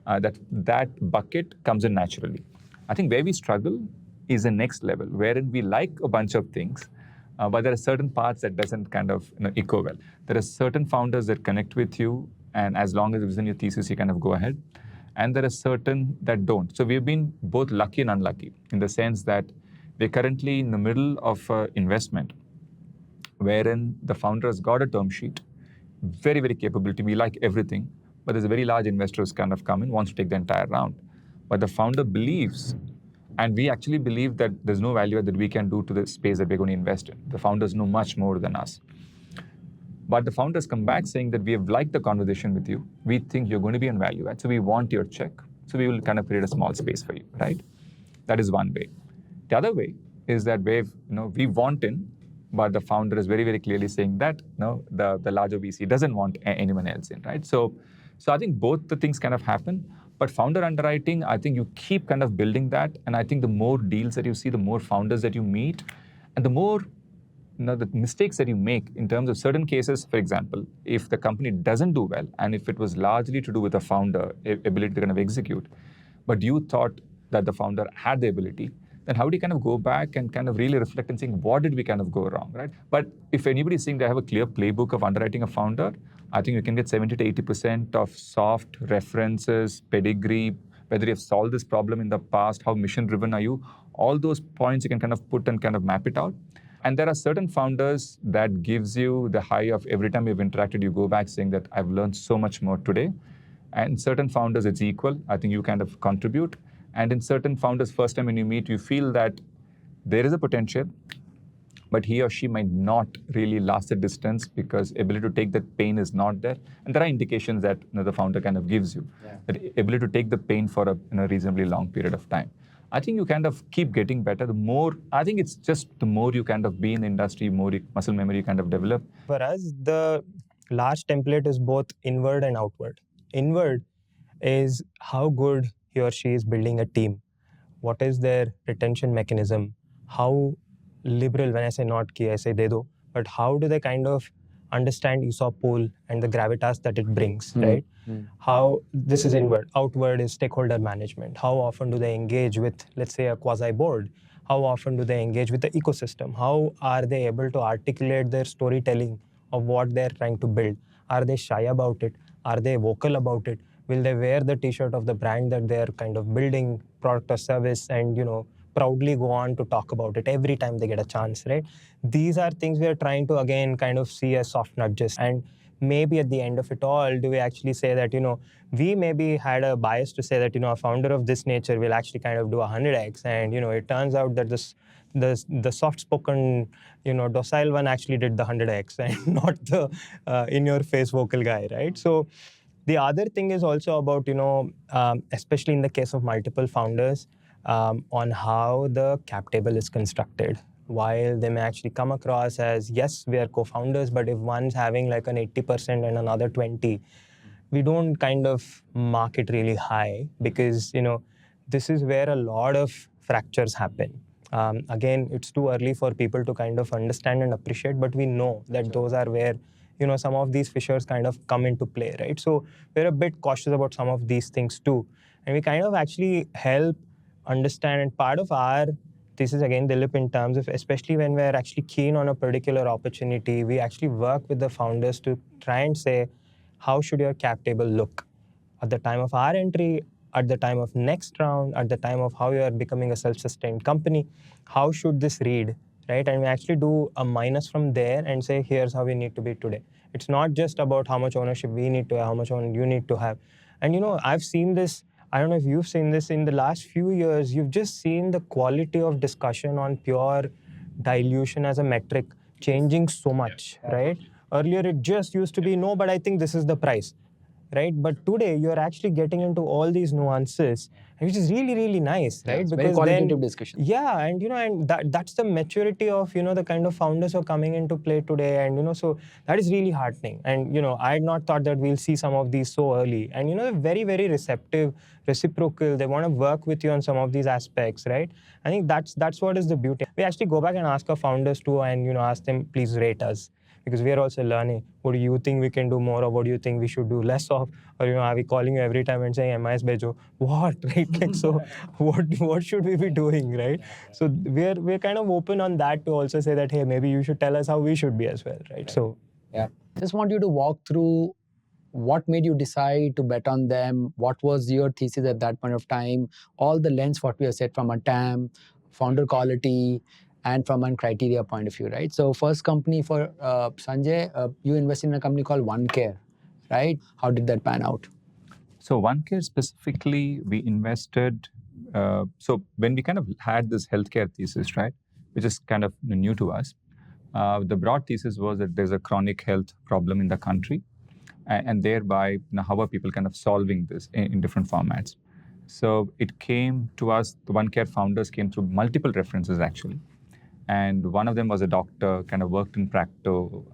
That bucket comes in naturally. I think where we struggle is the next level, wherein we like a bunch of things, but there are certain parts that doesn't kind of echo well. There are certain founders that connect with you, and as long as it's in your thesis, you kind of go ahead. And there are certain that don't. So we've been both lucky and unlucky in the sense that we're currently in the middle of an investment wherein the founder has got a term sheet, very, very capability. We like everything, but there's a very large investor who's kind of come in, wants to take the entire round. But the founder believes, and we actually believe that there's no value that we can do to the space that we're going to invest in. The founders know much more than us. But the founders come back saying that we have liked the conversation with you. We think you're going to be on value add. So we want your check. So we will kind of create a small space for you, right? That is one way. The other way is that we want in, but the founder is very, very clearly saying that the larger VC doesn't want anyone else in, right? So I think both the things kind of happen. But founder underwriting, I think you keep kind of building that. And I think the more deals that you see, the more founders that you meet, and the more the mistakes that you make in terms of certain cases. For example, if the company doesn't do well, and if it was largely to do with the founder ability to kind of execute, but you thought that the founder had the ability, then how do you kind of go back and kind of really reflect and saying, what did we kind of go wrong, right? But if anybody's saying they have a clear playbook of underwriting a founder, I think you can get 70 to 80% of soft references, pedigree, whether you've solved this problem in the past, how mission-driven are you, all those points you can kind of put and kind of map it out. And there are certain founders that gives you the high of every time you've interacted, you go back saying that I've learned so much more today. And certain founders, it's equal. I think you kind of contribute. And in certain founders, first time when you meet, you feel that there is a potential, but he or she might not really last the distance because ability to take that pain is not there. And there are indications that the founder kind of gives you, that ability to take the pain for a reasonably long period of time. I think you kind of keep getting better. The more, I think it's just the more you kind of be in the industry, more muscle memory you kind of develop. For us, the large template is both inward and outward. Inward is how good he or she is building a team. What is their retention mechanism? How liberal, when I say not ki, I say de do, but how do they kind of understand ESOP pool and the gravitas that it brings, right? How this is inward. Outward is stakeholder management. How often do they engage with, let's say, a quasi board? How often do they engage with the ecosystem? How are they able to articulate their storytelling of what they're trying to build? Are they shy about it? Are they vocal about it? Will they wear the t-shirt of the brand that they're kind of building, product or service, and proudly go on to talk about it every time they get a chance, right? These are things we are trying to, again, kind of see as soft nudges. And maybe at the end of it all, do we actually say that, we maybe had a bias to say that, a founder of this nature will actually kind of do 100x. And, it turns out that the soft-spoken, docile one actually did the 100x and not the in-your-face vocal guy, right? So the other thing is also about, especially in the case of multiple founders, on how the cap table is constructed. While they may actually come across as, yes, we are co-founders, but if one's having like an 80% and another 20, we don't kind of mark it really high because, this is where a lot of fractures happen. Again, it's too early for people to kind of understand and appreciate, but we know that those are where, some of these fissures kind of come into play, right? So we're a bit cautious about some of these things too. And we kind of actually help understand, and part of our thesis, again, Dilip, in terms of, especially when we're actually keen on a particular opportunity, we actually work with the founders to try and say, how should your cap table look at the time of our entry, at the time of next round, at the time of how you are becoming a self-sustained company? How should this read, right? And we actually do a minus from there and say, here's how we need to be today. It's not just about how much ownership we need to have, how much ownership you need to have. And, I've seen this, I don't know if you've seen this in the last few years, you've just seen the quality of discussion on pure dilution as a metric changing so much, right? Earlier, it just used to be, no, but I think this is the price, right? But today, you're actually getting into all these nuances, which is really, really nice, right? It's because very qualitative discussion. Yeah, and, and that's the maturity of, the kind of founders who are coming into play today. And, so that is really heartening. And, I had not thought that we'll see some of these so early. And, they're very, very receptive, reciprocal. They want to work with you on some of these aspects, right? I think that's what is the beauty. We actually go back and ask our founders too and, ask them, please rate us. Because we are also learning, what do you think we can do more, or what do you think we should do less of? Or, are we calling you every time and saying, MIS Bejo? What, right? Like, so what should we be doing, right? So we're kind of open on that to also say that, hey, maybe you should tell us how we should be as well, right? So, yeah. Just want you to walk through what made you decide to bet on them, what was your thesis at that point of time, all the lens what we have set from a TAM, founder quality, and from a criteria point of view, right? So first company for Sanjay, you invested in a company called OneCare, right? How did that pan out? So OneCare specifically, we invested, so when we kind of had this healthcare thesis, right, which is kind of new to us, the broad thesis was that there's a chronic health problem in the country, and thereby, how are people kind of solving this in different formats? So it came to us, the OneCare founders came through multiple references actually. And one of them was a doctor, kind of worked in Practo,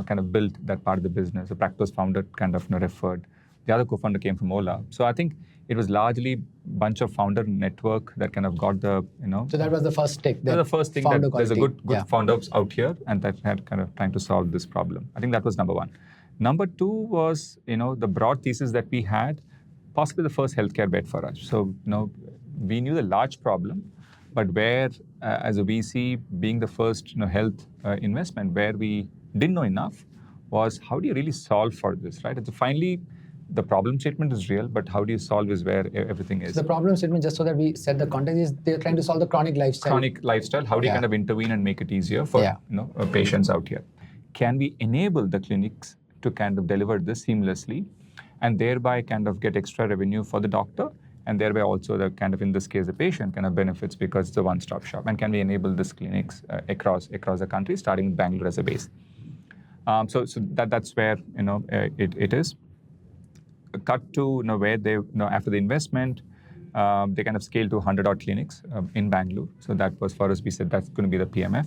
kind of built that part of the business. So Practo's founder kind of referred. The other co-founder came from Ola. So I think it was largely a bunch of founder network that kind of got the, So that was the first take. The first thing that there's a good founders out here and that had kind of trying to solve this problem. I think that was number one. Number two was, the broad thesis that we had, possibly the first healthcare bet for us. So, we knew the large problem, But where, as a VC, being the first health investment, where we didn't know enough was how do you really solve for this, right? And so finally, the problem statement is real, but how do you solve is where everything is. So the problem statement, just so that we set the context, is they're trying to solve the chronic lifestyle. Chronic lifestyle. How do you kind of intervene and make it easier for patients out here? Can we enable the clinics to kind of deliver this seamlessly, and thereby kind of get extra revenue for the doctor, and thereby also the kind of, in this case, the patient kind of benefits because it's a one-stop shop. And can we enable these clinics across the country, starting with Bangalore as a base? So that's where it is. Cut to where they after the investment, they kind of scaled to 100-odd clinics in Bangalore. So that was, for us, we said that's going to be the PMF.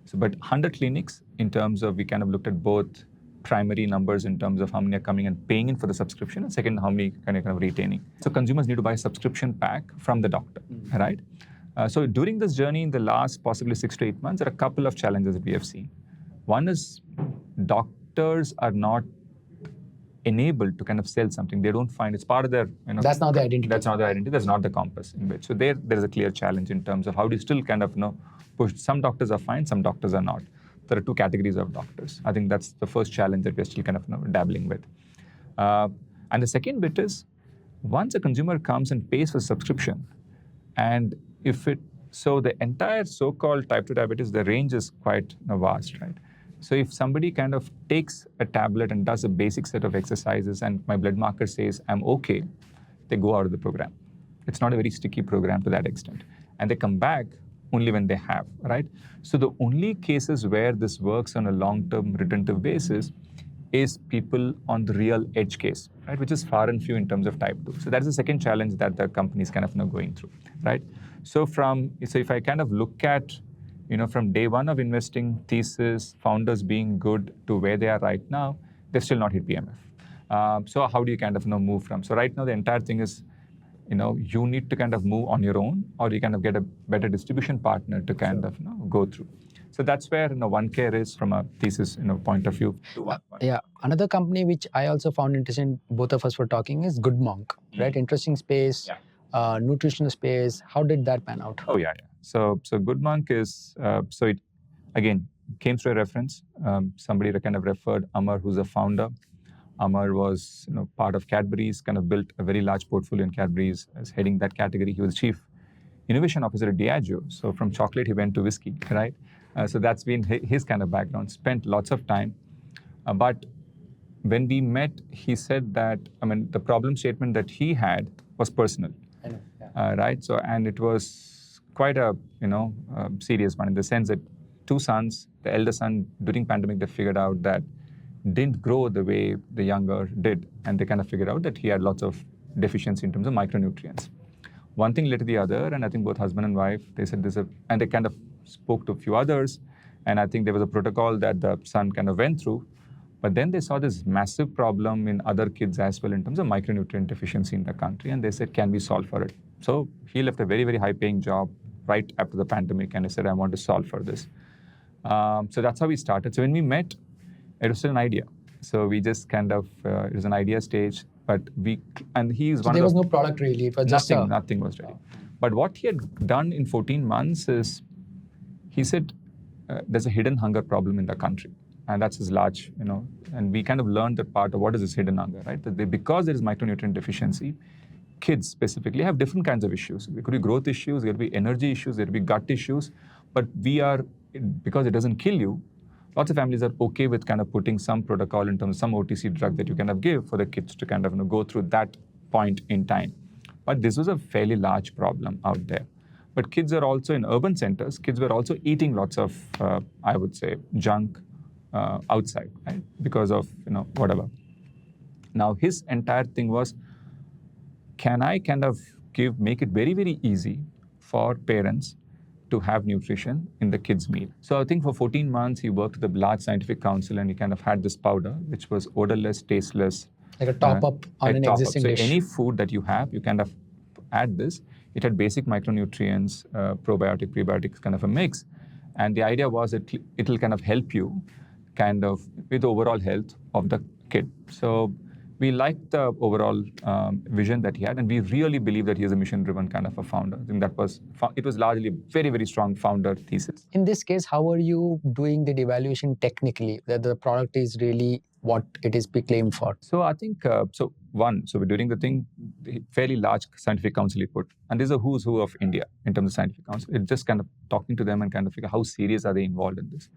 So, but 100 clinics in terms of, we kind of looked at both primary numbers in terms of how many are coming and paying in for the subscription, and second, how many kind of retaining. So consumers need to buy a subscription pack from the doctor, right? So during this journey, in the last possibly 6 to 8 months, there are a couple of challenges that we have seen. One is doctors are not enabled to kind of sell something. They don't find it's part of their, That's not the identity. That's not the identity. That's not the compass in which. So there is a clear challenge in terms of how do you still kind of push. Some doctors are fine, some doctors are not. There are 2 categories of doctors. I think that's the first challenge that we're still kind of dabbling with. And the second bit is, once a consumer comes and pays for subscription, and so the entire so-called type 2 diabetes, the range is quite vast, right? So if somebody kind of takes a tablet and does a basic set of exercises and my blood marker says, I'm okay, they go out of the program. It's not a very sticky program to that extent. And they come back only when they have, right? So the only cases where this works on a long-term retentive basis is people on the real edge case, right? Which is far and few in terms of type 2. So that's the second challenge that the company is kind of going through, right? So if I kind of look at, from day one of investing thesis, founders being good to where they are right now, they've still not hit PMF. So how do you kind of move from? So right now the entire thing is, you need to kind of move on your own, or you kind of get a better distribution partner to kind of go through. So that's where OneCare is from a thesis point of view. Yeah, another company which I also found interesting, both of us were talking, is GoodMonk, right? Interesting space, nutritional space. How did that pan out? Oh yeah. So GoodMonk is so it again came through a reference. Somebody kind of referred Amar, who's a founder. Amar was part of Cadbury's, kind of built a very large portfolio in Cadbury's as heading that category. He was chief innovation officer at Diageo. So from chocolate, he went to whiskey, right? So that's been his kind of background. Spent lots of time. But when we met, he said that, the problem statement that he had was personal, I know, yeah. right? So, and it was quite a, serious one in the sense that 2 sons, the elder son, during pandemic, they figured out that didn't grow the way the younger did. And they kind of figured out that he had lots of deficiency in terms of micronutrients. One thing led to the other, and I think both husband and wife, they said and they kind of spoke to a few others, and I think there was a protocol that the son kind of went through, but then they saw this massive problem in other kids as well in terms of micronutrient deficiency in the country, and they said, can we solve for it? So he left a very, very high-paying job right after the pandemic, and he said, I want to solve for this. So that's how we started. So when we met, it was still an idea. So we just kind of, it was an idea stage, but he's one of there was no product really, it was just nothing was ready. But what he had done in 14 months is, he said, there's a hidden hunger problem in the country. And that's his large, and we kind of learned that part of what is this hidden hunger, right? That because there is micronutrient deficiency, kids specifically have different kinds of issues. There could be growth issues, there could be energy issues, there could be gut issues. But because it doesn't kill you, lots of families are okay with kind of putting some protocol in terms of some OTC drug that you kind of give for the kids to kind of go through that point in time. But this was a fairly large problem out there. But kids are also in urban centers. Kids were also eating lots of, I would say, junk outside, right? Because of, whatever. Now, his entire thing was, can I kind of make it very, very easy for parents to have nutrition in the kids' meal? So I think for 14 months, he worked with a large scientific council, and he kind of had this powder, which was odorless, tasteless. Like a top-up on an existing dish. So any food that you have, you kind of add this. It had basic micronutrients, probiotic, prebiotics, kind of a mix. And the idea was that it will kind of help you kind of with the overall health of the kid. So we liked the overall vision that he had, and we really believe that he is a mission-driven kind of a founder. I think it was largely a very, very strong founder thesis. In this case, how are you doing the evaluation technically, that the product is really what it is claimed for? So I think, so we're doing the thing, fairly large scientific council he put, and this is a who's who of India in terms of scientific council. It's just kind of talking to them and kind of figure how serious are they involved in this.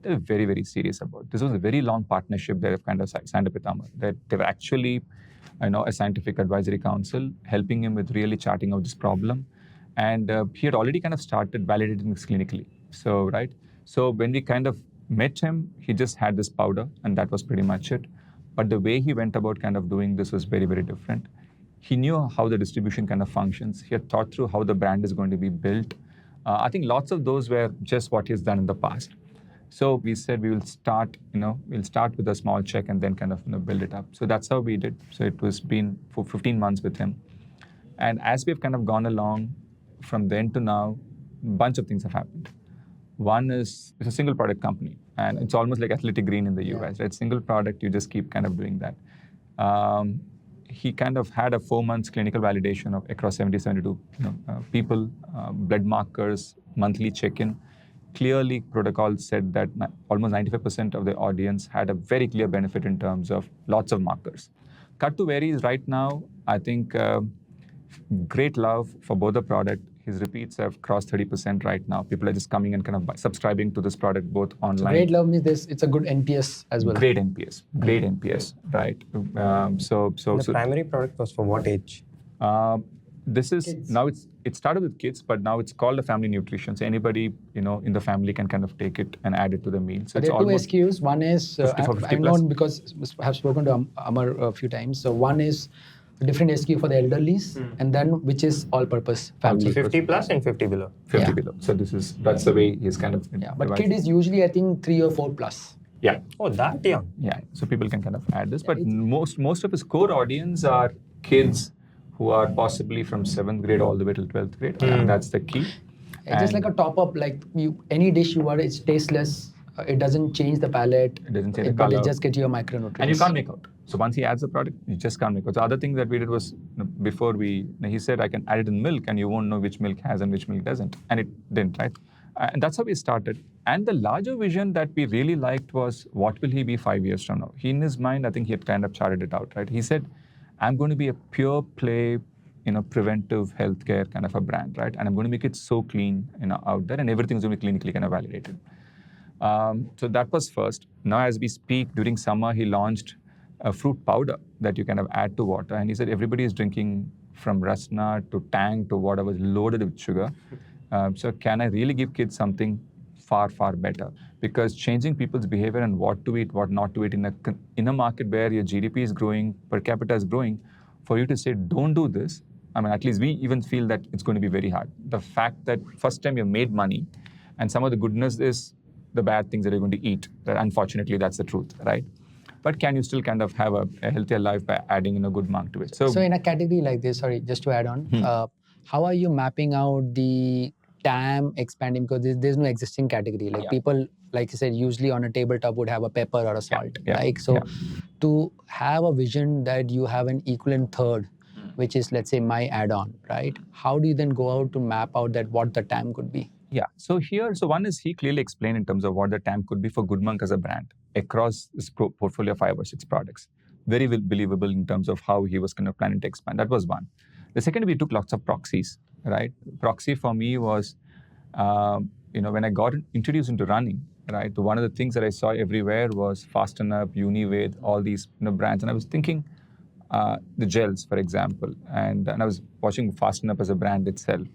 They're very, very serious about it. This was a very long partnership they've kind of signed up with Amar. That they were actually, a scientific advisory council helping him with really charting out this problem. And he had already kind of started validating this clinically. So when we kind of met him, he just had this powder and that was pretty much it. But the way he went about kind of doing this was very, very different. He knew how the distribution kind of functions. He had thought through how the brand is going to be built. I think lots of those were just what he's done in the past. So we said we will start, we'll start with a small check and then kind of build it up. So that's how we did. So it was been for 15 months with him. And as we've kind of gone along from then to now, a bunch of things have happened. One is it's a single product company, and it's almost like Athletic Green in the US, right? Single product, you just keep kind of doing that. He kind of had a 4 months clinical validation of across 72 people, blood markers, monthly check-in. Clearly, protocol said that almost 95% of the audience had a very clear benefit in terms of lots of markers. Cut to where he is right now, I think great love for both the product. His repeats have crossed 30% right now. People are just coming and kind of subscribing to this product both online. So great love means it's a good NPS as well. Great NPS, right? The primary product was for what age? This is kids. Now it started with kids, but now it's called a family nutrition. So anybody in the family can kind of take it and add it to the meal. So there are two SKUs. One is 50 for 50 I'm plus. known because I have spoken to Amar a few times. So one is a different SKU for the elderlies, and then which is all-purpose family. 50 plus and 50 below. 50 below. So that's the way he's kind of. Yeah, but kid is usually I think 3 or 4 plus. Yeah. Oh, that young. Yeah. So people can kind of add this, but most of his core audience are kids who are possibly from 7th grade all the way till 12th grade. And that's the key. It's just like a top-up, like any dish you order, it's tasteless. It doesn't change the palate. It doesn't change the but color. it just gets you a micronutrients. And you can't make out. So once he adds the product, you just can't make out. The other thing that we did was before he said, I can add it in milk and you won't know which milk has and which milk doesn't. And it didn't, right? And that's how we started. And the larger vision that we really liked was, what will he be 5 years from now? He, in his mind, I think he had kind of charted it out, right? He said, I'm going to be a pure play, preventive healthcare kind of a brand, right? And I'm going to make it so clean, out there, and everything's going to be clinically kind of validated. So that was first. Now, as we speak, during summer, he launched a fruit powder that you kind of add to water. And he said everybody is drinking from Rasna to Tang to whatever is loaded with sugar. So can I really give kids something far, far better? Because changing people's behavior and what to eat, what not to eat in a market where your GDP is growing, per capita is growing, for you to say, don't do this, at least we even feel that it's going to be very hard. The fact that first time you made money and some of the goodness is the bad things that you're going to eat. That unfortunately, that's the truth, right? But can you still kind of have a healthier life by adding a GoodMonk to it? So in a category like this, sorry, just to add on, how are you mapping out the TAM expanding? Because there's no existing category. Like people, like you said, usually on a tabletop would have a pepper or a salt. To have a vision that you have an equivalent third, which is, let's say, my add-on, right? How do you then go out to map out that what the TAM could be? Yeah. So one is he clearly explained in terms of what the TAM could be for GoodMonk as a brand across this portfolio of 5 or 6 products. Very believable in terms of how he was kind of planning to expand. That was one. The second, we took lots of proxies, right? Proxy for me was, when I got introduced into running, right? One of the things that I saw everywhere was Fasten Up, Uniwave, all these brands. And I was thinking the gels, for example. And I was watching Fasten Up as a brand itself.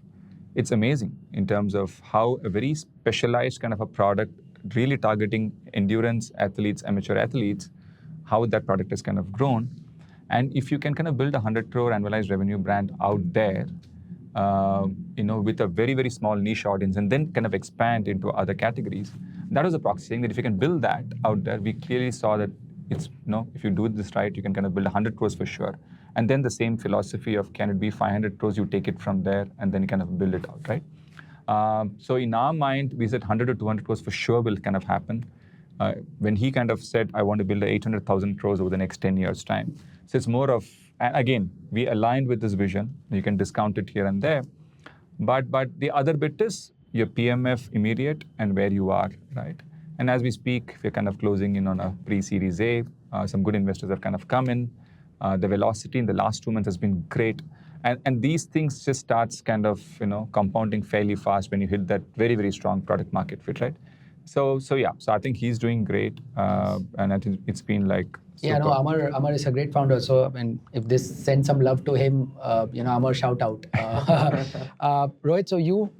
It's amazing in terms of how a very specialized kind of a product, really targeting endurance athletes, amateur athletes, how that product has kind of grown. And if you can kind of build a 100 crore annualized revenue brand out there, with a very, very small niche audience and then kind of expand into other categories, that was a proxy saying that if you can build that out there, we clearly saw that it's, if you do this right, you can kind of build 100 crores for sure. And then the same philosophy of can it be 500 crores, you take it from there and then you kind of build it out, right? So in our mind, we said 100 to 200 crores for sure will kind of happen. when he kind of said, I want to build a 800,000 crores over the next 10 years' time. So it's more of, and again, we aligned with this vision. You can discount it here and there. But the other bit is your PMF immediate and where you are, right? And as we speak, we're kind of closing in on a pre-series A. Some good investors have kind of come in. The velocity in the last 2 months has been great. And these things just starts kind of, compounding fairly fast when you hit that very, very strong product market fit, right? So yeah, so I think he's doing great. And I think it's been like, yeah, no, Amar is a great founder. So, I mean, if this sends some love to him, Amar, shout out. Rohit, so you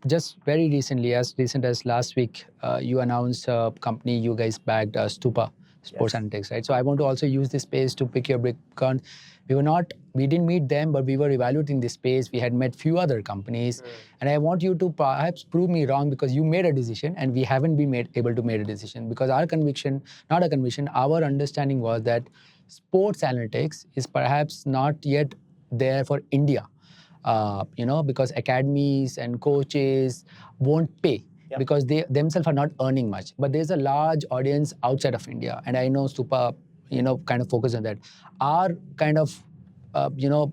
just very recently, as recent as last week, you announced a company you guys backed, Stupa Sports Analytics, right? So I want to also use this space to pick your brain. We didn't meet them, but we were evaluating this space. We had met few other companies, and I want you to perhaps prove me wrong because you made a decision and we haven't been able to make a decision because our conviction, not a conviction, our understanding was that sports analytics is perhaps not yet there for India, because academies and coaches won't pay. Yep. Because they themselves are not earning much. But there's a large audience outside of India. And I know Stupa, kind of focus on that. Our kind of,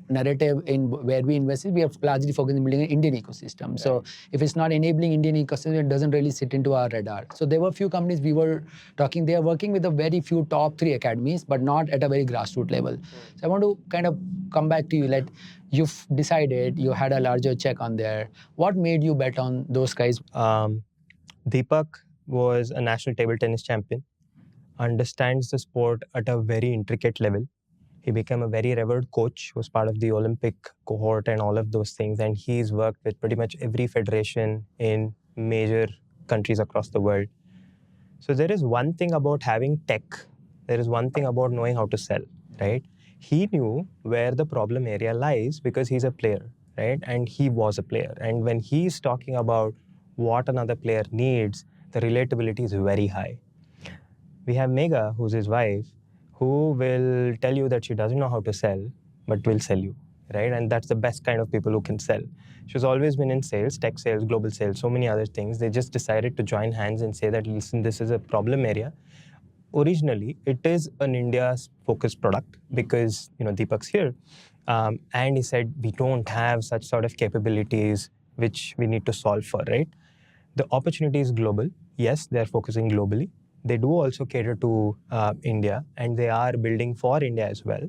narrative in where we invested, we have largely focused on building an Indian ecosystem. Right. So if it's not enabling Indian ecosystem, it doesn't really sit into our radar. So there were a few companies we were talking, they are working with a very few top 3 academies, but not at a very grassroots level. So I want to kind of come back to you, like you've decided, you had a larger check on there. What made you bet on those guys? Deepak was a national table tennis champion, understands the sport at a very intricate level. He became a very revered coach, was part of the Olympic cohort and all of those things. And he's worked with pretty much every federation in major countries across the world. So there is one thing about having tech. There is one thing about knowing how to sell, right? He knew where the problem area lies because he's a player, right? And he was a player. And when he's talking about what another player needs, the relatability is very high. We have Megha, who's his wife, who will tell you that she doesn't know how to sell, but will sell you, right? And that's the best kind of people who can sell. She's always been in sales, tech sales, global sales, so many other things. They just decided to join hands and say that, listen, this is a problem area. Originally, it is an India-focused product because, Deepak's here. And he said, we don't have such sort of capabilities which we need to solve for, right? The opportunity is global. Yes, they're focusing globally. They do also cater to India, and they are building for India as well.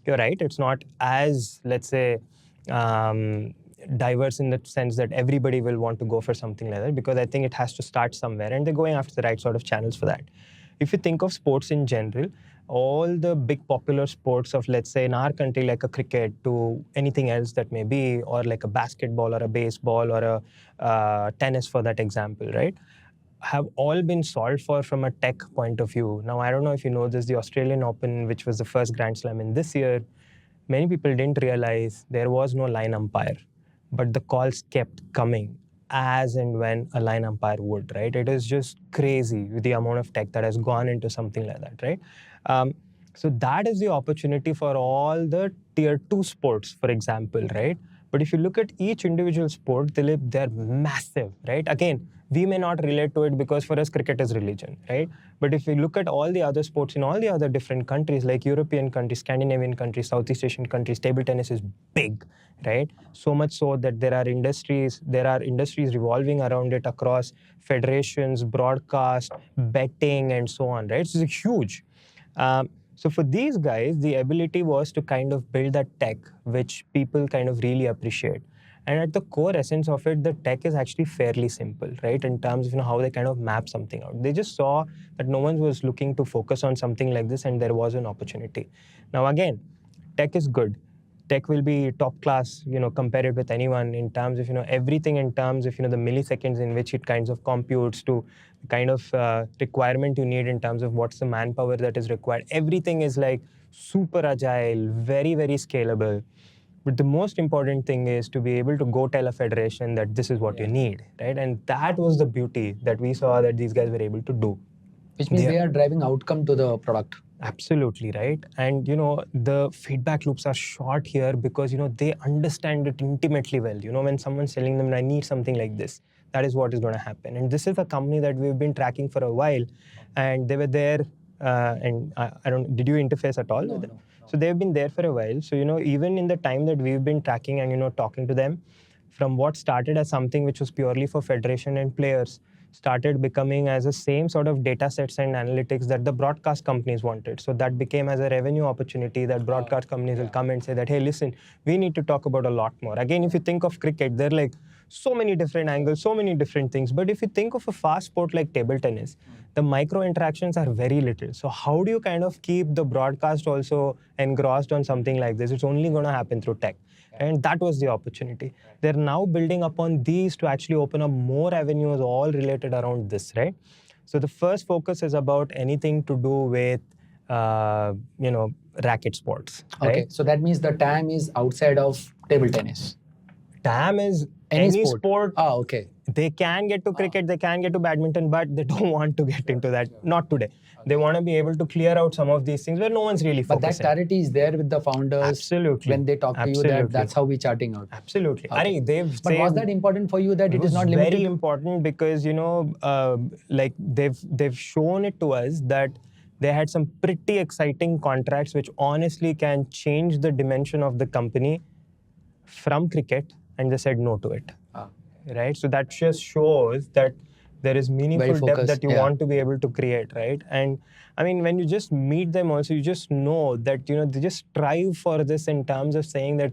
You're right, it's not as, let's say, diverse in the sense that everybody will want to go for something like that, because I think it has to start somewhere, and they're going after the right sort of channels for that. If you think of sports in general, all the big popular sports of, let's say, in our country, like a cricket to anything else that may be, or like a basketball or a baseball or a tennis for that example, right? Have all been solved for from a tech point of view. Now, I don't know if you know this, the Australian Open, which was the first Grand Slam in this year, many people didn't realize there was no line umpire, but the calls kept coming as and when a line umpire would, right? It is just crazy with the amount of tech that has gone into something like that, right? So that is the opportunity for all the tier 2 sports, for example, right? But if you look at each individual sport, they're massive, right? Again, we may not relate to it because for us, cricket is religion, right? But if we look at all the other sports in all the other different countries, like European countries, Scandinavian countries, Southeast Asian countries, table tennis is big, right? So much so that there are industries revolving around it across federations, broadcast, betting, and so on, right? So it's huge. So for these guys, the ability was to kind of build that tech, which people kind of really appreciate. And at the core essence of it, the tech is actually fairly simple, right? In terms of how they kind of map something out. They just saw that no one was looking to focus on something like this, and there was an opportunity. Now again, tech is good. Tech will be top class, compared with anyone in terms of, everything in terms of, the milliseconds in which it kinds of computes to the kind of requirement you need in terms of what's the manpower that is required. Everything is like super agile, very, very scalable. But the most important thing is to be able to go tell a federation that this is what you need, right? And that was the beauty that we saw that these guys were able to do. Which means they are driving outcome to the product. Absolutely, right? And, the feedback loops are short here because, they understand it intimately well. When someone's telling them, I need something like this, That is what is going to happen. And this is a company that we've been tracking for a while, and they were there. And I don't. Did you interface at all with them? So they've been there for a while. So even in the time that we've been tracking and talking to them, from what started as something which was purely for federation and players, started becoming as the same sort of data sets and analytics that the broadcast companies wanted. So that became as a revenue opportunity that broadcast companies will come and say that, hey, listen, we need to talk about a lot more. Again, if you think of cricket, there are like so many different angles, so many different things. But if you think of a fast sport like table tennis, the micro interactions are very little. So how do you kind of keep the broadcast also engrossed on something like this? It's only going to happen through tech. And that was the opportunity. They're now building upon these to actually open up more avenues all related around this, right? So the first focus is about anything to do with, racket sports. Okay, right? so that means the TAM is outside of table tennis. TAM is any sport. Ah, okay. They can get to cricket, they can get to badminton, but they don't want to get into that. Not today. They want to be able to clear out some of these things where no one's really focusing. But that clarity is there with the founders. Absolutely. When they talk to you, that's how we're charting out. Absolutely. Okay. But was that important for you that it is not limited? Very important because, like they've shown it to us that they had some pretty exciting contracts which honestly can change the dimension of the company from cricket, and they said no to it. Right? So that just shows that there is meaningful depth that you want to be able to create, right? And I mean, when you just meet them also, you just know that, they just strive for this in terms of saying that,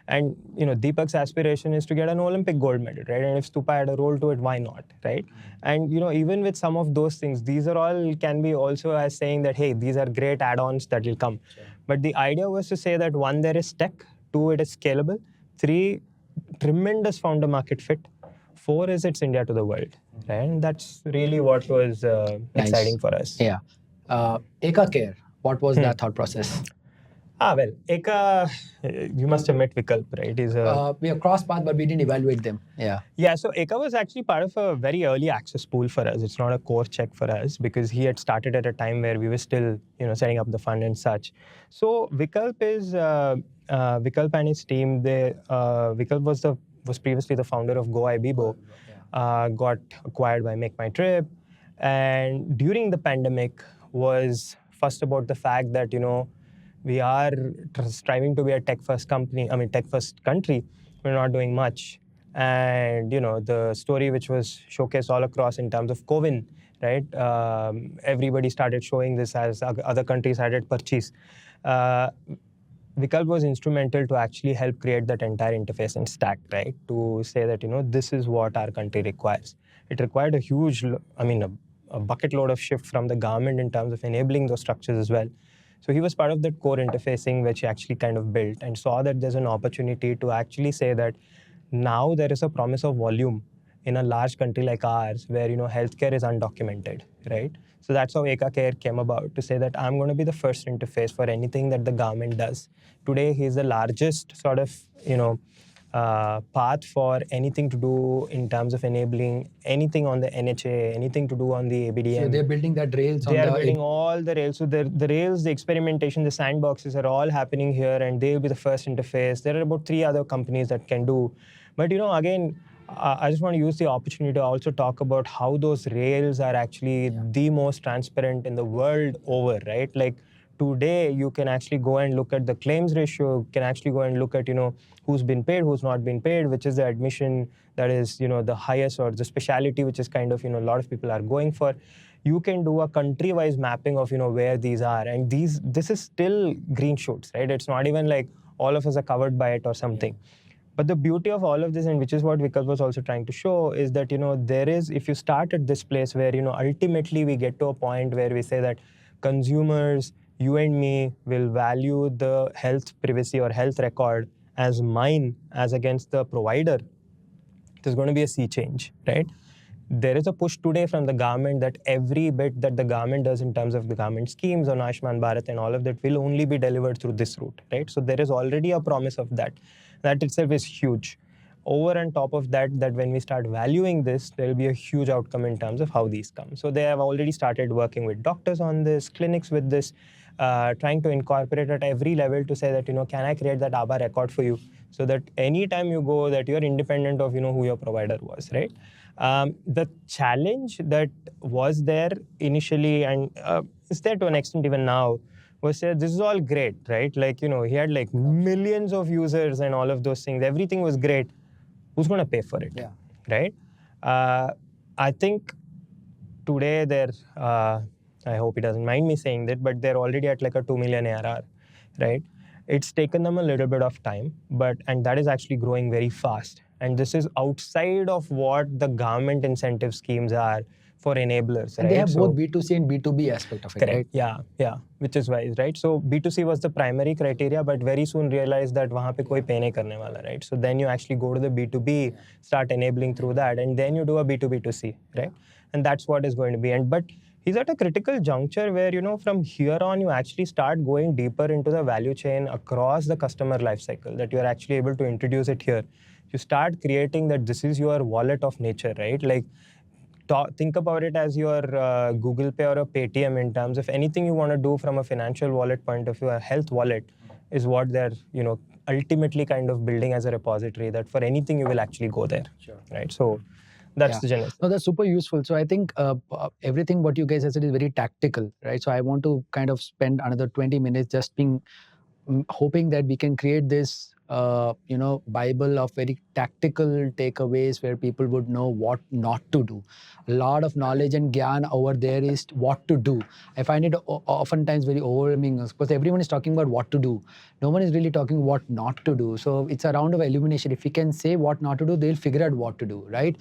Deepak's aspiration is to get an Olympic gold medal, right? And if Stupa had a role to it, why not, right? And, even with some of those things, these are all can be also as saying that, hey, these are great add-ons that will come. But the idea was to say that 1, there is tech, 2, it is scalable, 3, tremendous founder market fit, 4 is it's India to the world, right? And that's really what was exciting for us. Yeah. Eka Care, what was that thought process? Well, Eka, you must have met Vikalp, right? We have crossed paths, but we didn't evaluate them. Yeah, so Eka was actually part of a very early access pool for us. It's not a core check for us because he had started at a time where we were still, setting up the fund and such. So Vikalp is, Vikalp and his team, Vikalp was previously the founder of GoIbibo, got acquired by Make My Trip. And during the pandemic was first about the fact that, we are striving to be a tech-first tech-first country. We're not doing much. And, the story which was showcased all across in terms of COVID, right? Everybody started showing this as other countries started purchase. Vikalp was instrumental to actually help create that entire interface and stack, right? To say that, this is what our country requires. It required a huge, a bucket load of shift from the government in terms of enabling those structures as well. So he was part of that core interfacing which he actually kind of built and saw that there's an opportunity to actually say that now there is a promise of volume in a large country like ours where, healthcare is undocumented, right? So that's how Eka Care came about, to say that I'm going to be the first interface for anything that the government does. Today, he's the largest sort of, path for anything to do in terms of enabling anything on the NHA, anything to do on the ABDM. So they're building that rails They are building all the rails. So the rails, the experimentation, the sandboxes are all happening here, and they'll be the first interface. There are about 3 other companies that can do. But, again, I just want to use the opportunity to also talk about how those rails are actually the most transparent in the world over, right? Like today, you can actually go and look at the claims ratio, can actually go and look at, who's been paid, who's not been paid, which is the admission that is, the highest, or the specialty, which is kind of, a lot of people are going for. You can do a country-wise mapping of, where these are. And this is still green shoots, right? It's not even like all of us are covered by it or something. But the beauty of all of this, and which is what Vikalp was also trying to show, is that, there is, if you start at this place where, ultimately we get to a point where we say that consumers, you and me, will value the health privacy or health record as mine as against the provider, there's going to be a sea change, right? There is a push today from the government that every bit that the government does in terms of the government schemes on Ayushman Bharat and all of that will only be delivered through this route, right? So there is already a promise of that. That itself is huge. Over and top of that, that when we start valuing this, there will be a huge outcome in terms of how these come. So they have already started working with doctors on this, clinics with this, trying to incorporate at every level to say that, can I create that ABA record for you so that anytime you go, that you're independent of, who your provider was, right? The challenge that was there initially and is there to an extent even now was that this is all great, right? Like, he had like millions of users and all of those things. Everything was great. Who's going to pay for it? Yeah. Right? I think today I hope he doesn't mind me saying that, but they're already at like a 2 million ARR, right? It's taken them a little bit of time, and that is actually growing very fast. And this is outside of what the government incentive schemes are for enablers, And right? they have both B2C and B2B aspect of it, correct. right? Yeah, which is wise, right? So B2C was the primary criteria, but very soon realized that वहाँ पे कोई pay नहीं करने वाला, right? So then you actually go to the B2B, start enabling through that, and then you do a B2B2C, right? And that's what is going to be. But he's at a critical juncture where, from here on, you actually start going deeper into the value chain across the customer lifecycle, that you're actually able to introduce it here. You start creating that this is your wallet of nature, right? Like, think about it as your Google Pay or a Paytm in terms of anything you want to do from a financial wallet point of view. A health wallet is what they're, ultimately kind of building as a repository that for anything you will actually go there, right? So that's the genesis. No, that's super useful. So I think everything what you guys have said is very tactical, right? So I want to kind of spend another 20 minutes just hoping that we can create this Bible of very tactical takeaways where people would know what not to do. A lot of knowledge and gyan over there is what to do. I find it oftentimes very overwhelming because everyone is talking about what to do. No one is really talking what not to do. So it's a round of illumination. If we can say what not to do, they'll figure out what to do, right?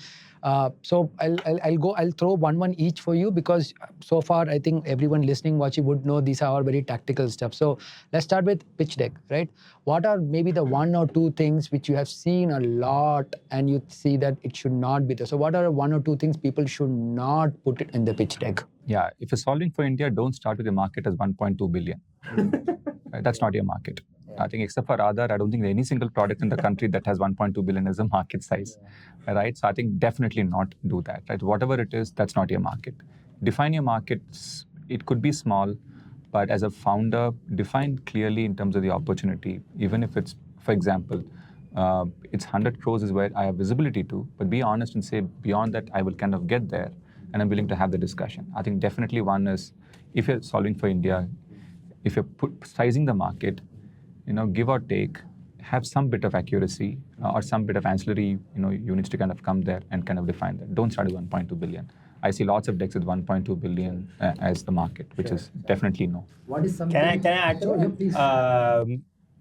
So I'll throw one each for you because so far I think everyone listening, watching would know these are all very tactical stuff. So let's start with pitch deck, right? What are maybe the one or two things which you have seen a lot and you see that it should not be there? So what are one or two things people should not put it in the pitch deck? Yeah, if you're solving for India, don't start with a market as 1.2 billion. Right? That's not your market. I think except for Aadhaar, I don't think any single product in the country that has 1.2 billion is a market size, right? So I think definitely not do that, right? Whatever it is, that's not your market. Define your markets. It could be small, but as a founder, define clearly in terms of the opportunity, even if it's, for example, it's 100 crores is where I have visibility to, but be honest and say beyond that, I will kind of get there and I'm willing to have the discussion. I think definitely one is, if you're solving for India, if you're sizing the market, give or take, have some bit of accuracy or some bit of ancillary, units to kind of come there and kind of define that. Don't start with 1.2 billion. I see lots of decks with 1.2 billion as the market, which is definitely no. What is something? Can I add to it? Please.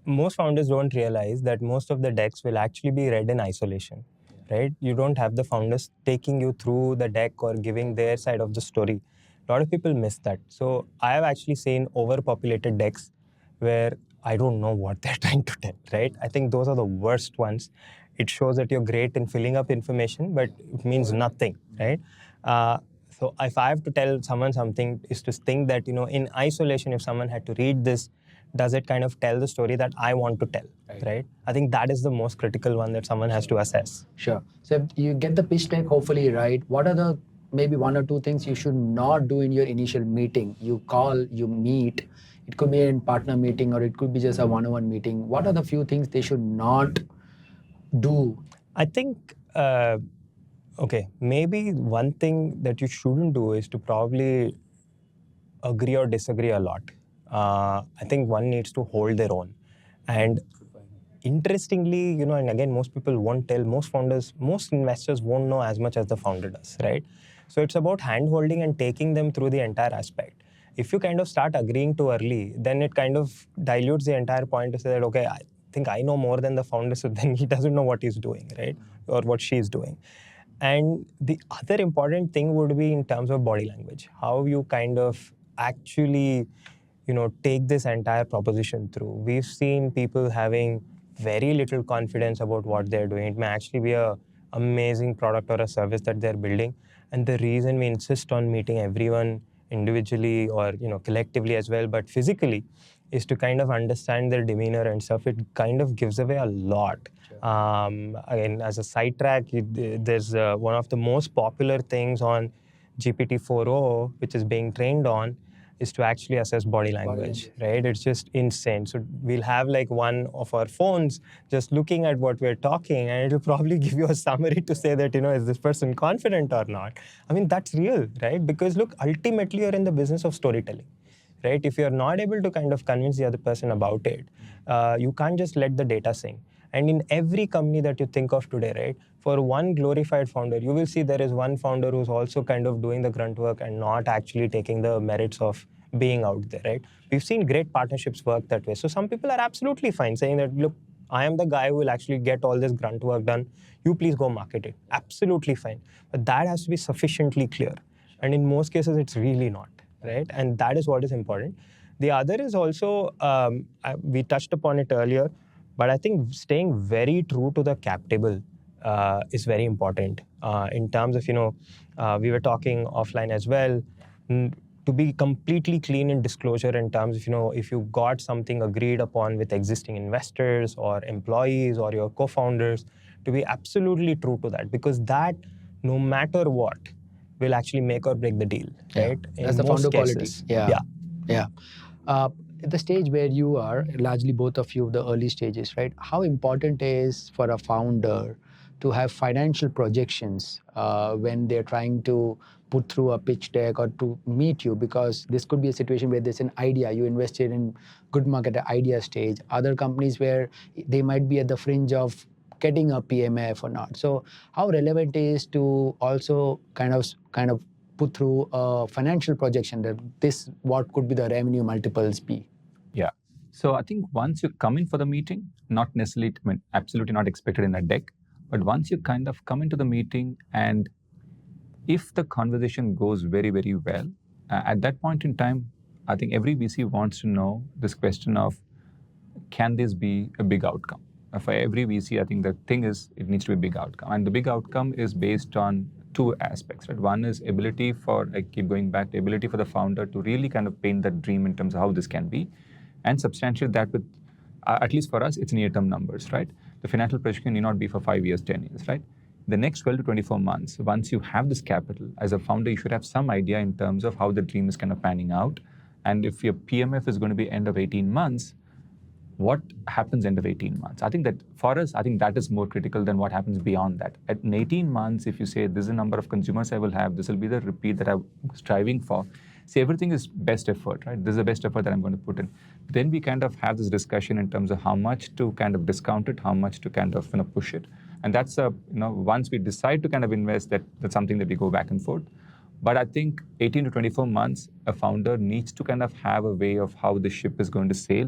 Most founders don't realize that most of the decks will actually be read in isolation, right? You don't have the founders taking you through the deck or giving their side of the story. A lot of people miss that. So I have actually seen overpopulated decks where I don't know what they're trying to tell, right? I think those are the worst ones. It shows that you're great in filling up information, but it means nothing, right? So if I have to tell someone something, is to think that, in isolation, if someone had to read this, does it kind of tell the story that I want to tell, right? I think that is the most critical one that someone has to assess. Sure. So if you get the pitch deck hopefully right, what are the maybe one or two things you should not do in your initial meeting? You call, you meet. It could be a partner meeting or it could be just a one-on-one meeting. What are the few things they should not do? I think, maybe one thing that you shouldn't do is to probably agree or disagree a lot. I think one needs to hold their own. And interestingly, and again, most people won't tell, most founders, most investors won't know as much as the founder does, right? So it's about hand-holding and taking them through the entire aspect. If you kind of start agreeing too early, then it kind of dilutes the entire point to say that, okay, I think I know more than the founder, so then he doesn't know what he's doing, right? Or what she's doing. And the other important thing would be in terms of body language, how you kind of actually, take this entire proposition through. We've seen people having very little confidence about what they're doing. It may actually be an amazing product or a service that they're building. And the reason we insist on meeting everyone individually or, collectively as well, but physically, is to kind of understand their demeanor and stuff. It kind of gives away a lot. Sure. Again, as a sidetrack, there's one of the most popular things on GPT-4o, which is being trained on, is to actually assess body language, right? It's just insane. So we'll have like one of our phones just looking at what we're talking, and it'll probably give you a summary to say that, is this person confident or not? I mean, that's real, right? Because look, ultimately you're in the business of storytelling, right? If you're not able to kind of convince the other person about it, you can't just let the data sing. And in every company that you think of today, right, for one glorified founder, you will see there is one founder who's also kind of doing the grunt work and not actually taking the merits of being out there, right? We've seen great partnerships work that way. So some people are absolutely fine saying that, look, I am the guy who will actually get all this grunt work done. You please go market it. Absolutely fine. But that has to be sufficiently clear. And in most cases, it's really not, right? And that is what is important. The other is also, we touched upon it earlier, but I think staying very true to the cap table is very important in terms of, we were talking offline as well, to be completely clean in disclosure in terms of, if you got something agreed upon with existing investors or employees or your co-founders, to be absolutely true to that, because that, no matter what, will actually make or break the deal, right? That's the founder quality. Yeah. At the stage where you are, largely both of you, the early stages, right? How important is for a founder to have financial projections when they're trying to put through a pitch deck or to meet you? Because this could be a situation where there's an idea. You invested in GoodMonk at the idea stage. Other companies where they might be at the fringe of getting a PMF or not. So how relevant is to also kind of put through a financial projection that this, what could be the revenue multiples be? Yeah. So I think once you come in for the meeting, not necessarily, absolutely not expected in a deck, but once you kind of come into the meeting, and if the conversation goes very, very well, at that point in time, I think every VC wants to know this question of, can this be a big outcome? For every VC, I think the thing is, it needs to be a big outcome. And the big outcome is based on two aspects, right? One is ability for, I keep going back, the ability for the founder to really kind of paint that dream in terms of how this can be, and substantiate that with, at least for us, it's near-term numbers, right? The financial projection need not be for 5 years, 10 years, right? The next 12 to 24 months, once you have this capital, as a founder, you should have some idea in terms of how the dream is kind of panning out. And if your PMF is going to be end of 18 months, what happens end of 18 months? I think that for us, I think that is more critical than what happens beyond that. At 18 months, if you say this is the number of consumers I will have, this will be the repeat that I'm striving for. See, everything is best effort, right? This is the best effort that I'm going to put in. Then we kind of have this discussion in terms of how much to kind of discount it, how much to kind of push it. And that's once we decide to kind of invest, that's something that we go back and forth. But I think 18 to 24 months, a founder needs to kind of have a way of how the ship is going to sail.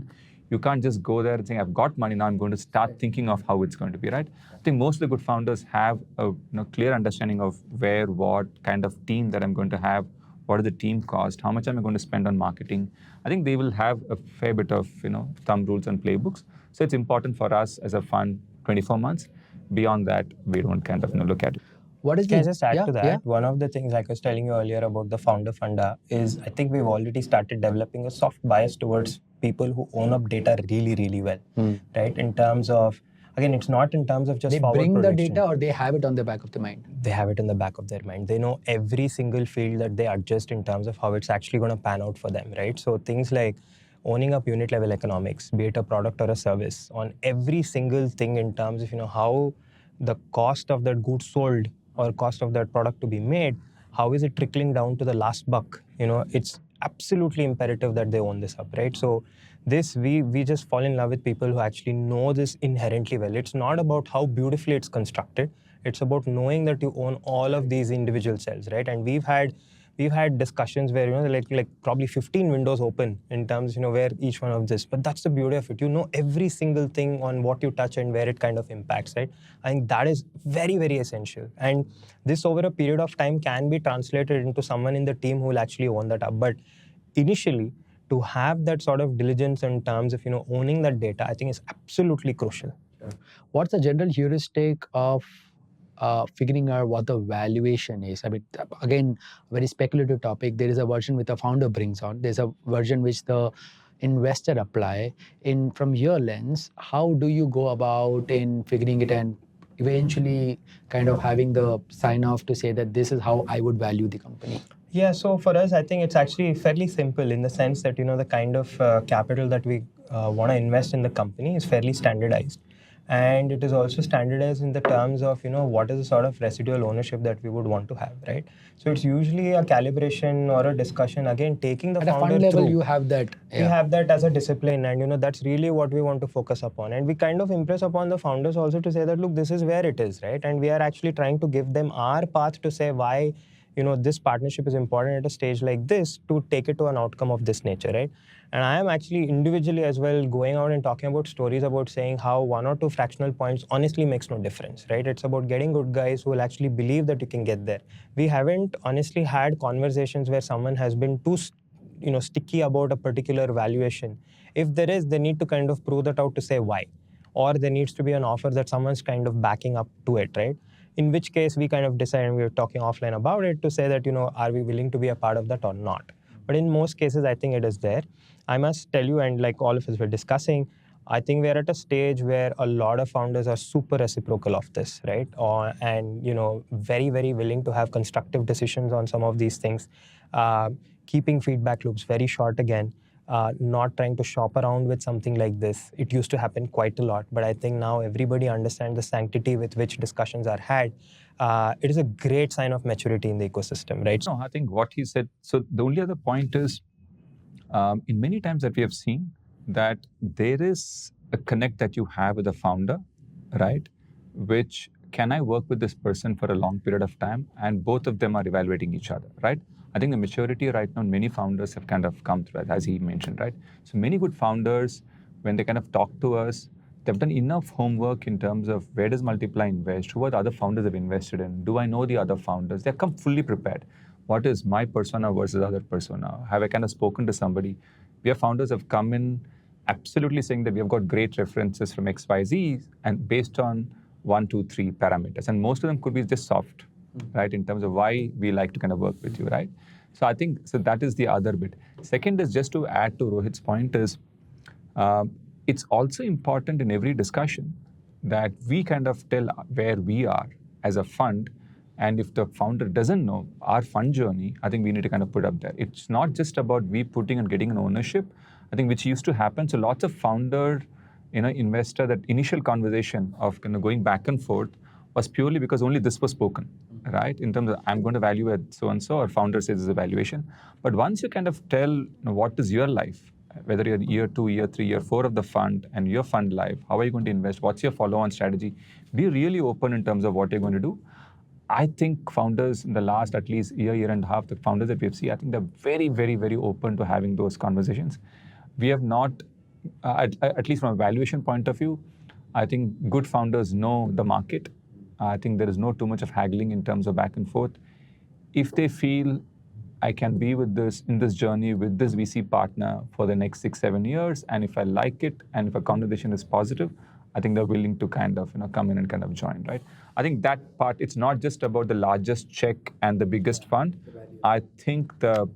You can't just go there and say, I've got money, now I'm going to start thinking of how it's going to be, right? I think most of the good founders have a clear understanding of where, what kind of team that I'm going to have, what are the team cost, how much am I going to spend on marketing. I think they will have a fair bit of thumb rules and playbooks. So it's important for us as a fund, 24 months. Beyond that, we don't kind of look at it. What is Can I just add to that? Yeah. One of the things, like I was telling you earlier about the founder funda, is I think we've already started developing a soft bias towards people who own up data really, really well, right? In terms of, again, it's not in terms of just they bring the data, or they have it on the back of their mind? They have it in the back of their mind. They know every single field that they adjust in terms of how it's actually going to pan out for them, right? So things like owning up unit level economics, be it a product or a service, on every single thing in terms of how the cost of that good sold or cost of that product to be made, how is it trickling down to the last buck? It's absolutely imperative that they own this up, right? So this, we just fall in love with people who actually know this inherently well. It's not about how beautifully it's constructed. It's about knowing that you own all of these individual cells, right? And we've had discussions where like probably 15 windows open in terms where each one of this, but that's the beauty of it. Every single thing on what you touch and where it kind of impacts, right? I think that is very, very essential, and this over a period of time can be translated into someone in the team who will actually own that up. But initially, to have that sort of diligence in terms of owning that data, I think is absolutely crucial. What's the general heuristic of figuring out what the valuation is? I mean, again, very speculative topic. There is a version which the founder brings on. There's a version which the investor apply. From your lens, how do you go about in figuring it and eventually kind of having the sign off to say that this is how I would value the company? Yeah, so for us, I think it's actually fairly simple in the sense that, the kind of capital that we want to invest in the company is fairly standardized. And it is also standardized in the terms of, what is the sort of residual ownership that we would want to have, right? So it's usually a calibration or a discussion, again, taking the At a founder fund level, through. you have that. We have that as a discipline, and that's really what we want to focus upon, and we kind of impress upon the founders also to say that, look, this is where it is, right? And we are actually trying to give them our path to say why this partnership is important at a stage like this to take it to an outcome of this nature, right? And I am actually individually as well going out and talking about stories about saying how 1 or 2 fractional points honestly makes no difference, right? It's about getting good guys who will actually believe that you can get there. We haven't honestly had conversations where someone has been too sticky about a particular valuation. If there is, they need to kind of prove that out to say why, or there needs to be an offer that someone's kind of backing up to it, right? In which case we kind of decide, and we were talking offline about it, to say that, are we willing to be a part of that or not? But in most cases, I think it is there. I must tell you, and like all of us were discussing, I think we're at a stage where a lot of founders are super reciprocal of this, right? And very, very willing to have constructive decisions on some of these things. Keeping feedback loops very short again, not trying to shop around with something like this. It used to happen quite a lot, but I think now everybody understands the sanctity with which discussions are had. It is a great sign of maturity in the ecosystem, right? No, I think what he said. So the only other point is, in many times that we have seen that there is a connect that you have with the founder, right? Which can I work with this person for a long period of time, and both of them are evaluating each other, right? I think the maturity right now, many founders have kind of come through, as he mentioned, right? So many good founders, when they kind of talk to us, they've done enough homework in terms of where does Multiply invest, who are the other founders they've invested in, do I know the other founders? They've come fully prepared. What is my persona versus other persona? Have I kind of spoken to somebody? We have founders have come in absolutely saying that we have got great references from XYZ and based on 1, 2, 3 parameters. And most of them could be just soft, right? In terms of why we like to kind of work with you, right? So I think, so that is the other bit. Second is just to add to Rohit's point is, it's also important in every discussion that we kind of tell where we are as a fund. And if the founder doesn't know our fund journey, I think we need to kind of put up there. It's not just about we putting and getting an ownership, I think, which used to happen. So lots of founder, investor, that initial conversation of kind of going back and forth was purely because only this was spoken, right? In terms of I'm going to value at so-and-so, or founder says this is a valuation. But once you kind of tell what is your life, whether you're year 2, year 3, year 4 of the fund and your fund life, how are you going to invest? What's your follow-on strategy? Be really open in terms of what you're going to do. I think founders in the last at least year and a half, the founders that we've seen, I think they're very, very, very open to having those conversations. We have not, at least from a valuation point of view, I think good founders know the market. I think there is no too much of haggling in terms of back and forth. If they feel I can be with this in this journey with this VC partner for the next 6, 7 years, and if I like it, and if a conversation is positive, I think they're willing to kind of come in and kind of join, right? I think that part, it's not just about the largest check and the biggest fund. I think the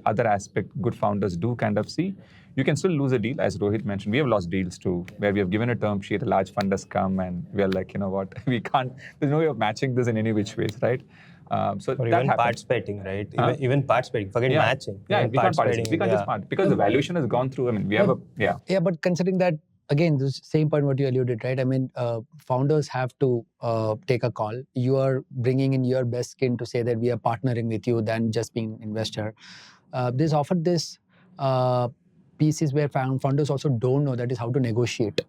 other aspect good founders do kind of see. You can still lose a deal, as Rohit mentioned. We have lost deals too, where we have given a term sheet, a large fund has come, and we are like, you know what, we can't. There's no way of matching this in any which ways, right? So or that even happens. participating, right? Huh? Even participating, forget matching. Yeah, even we can't participate. We can't just part because the valuation has gone through. I mean, we have Yeah, but considering that, again, the same point what you alluded, right? I mean, founders have to take a call. You are bringing in your best skin to say that we are partnering with you than just being investor. There's often this pieces where founders also don't know, that is how to negotiate.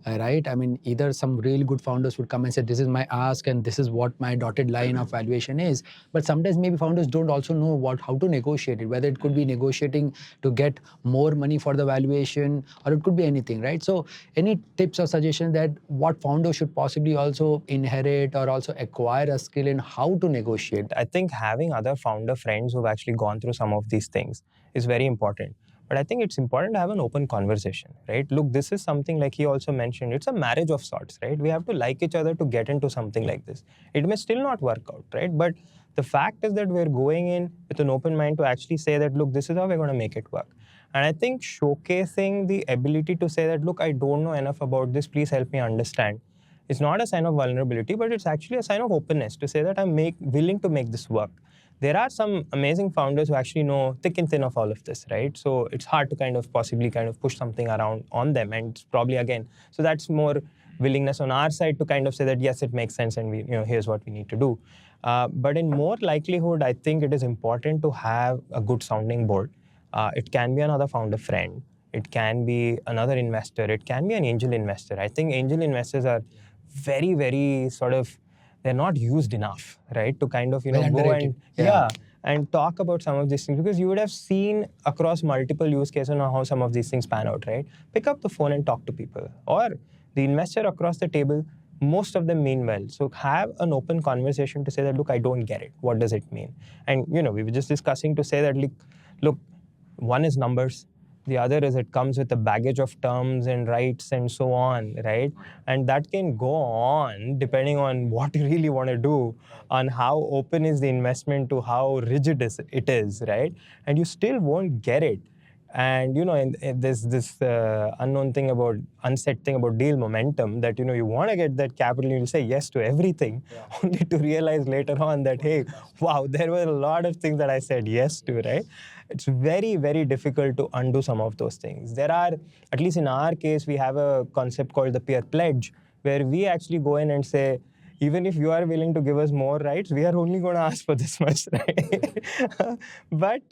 Right? I mean, either some really good founders would come and say, this is my ask and this is what my dotted line of valuation is. But sometimes maybe founders don't also know how to negotiate it, whether it could be negotiating to get more money for the valuation, or it could be anything, right? So any tips or suggestions that what founders should possibly also inherit or also acquire a skill in how to negotiate? I think having other founder friends who've actually gone through some of these things is very important. But I think it's important to have an open conversation, right? Look, this is something, like he also mentioned, it's a marriage of sorts, right? We have to like each other to get into something like this. It may still not work out, right? But the fact is that we're going in with an open mind to actually say that, look, this is how we're going to make it work. And I think showcasing the ability to say that, look, I don't know enough about this, please help me understand. It's not a sign of vulnerability, but it's actually a sign of openness to say that I'm willing to make this work. there are some amazing founders who actually know thick and thin of all of this, right? So it's hard to kind of possibly kind of push something around on them. And it's probably, again, so that's more willingness on our side to kind of say that, yes, it makes sense and we, here's what we need to do. But in more likelihood, I think it is important to have a good sounding board. It can be another founder friend. It can be another investor. It can be an angel investor. I think angel investors are very, very sort of, they're not used enough, right? To kind of, Well go underrated. and and talk about some of these things, because you would have seen across multiple use cases on how some of these things pan out, right? Pick up the phone and talk to people, or the investor across the table, most of them mean well. So have an open conversation to say that, look, I don't get it. What does it mean? And, we were just discussing to say that, look, one is numbers. The other is it comes with a baggage of terms and rights and so on, right? And that can go on depending on what you really want to do, on how open is the investment to how rigid it is, right? And you still won't get it. And, and there's this unknown thing about, unsaid thing about deal momentum, that, you want to get that capital, you'll say yes to everything, only to realize later on that, hey, wow, there were a lot of things that I said yes to, right? It's very, very difficult to undo some of those things. There are, at least in our case, we have a concept called the peer pledge, where we actually go in and say, even if you are willing to give us more rights, we are only going to ask for this much, right? But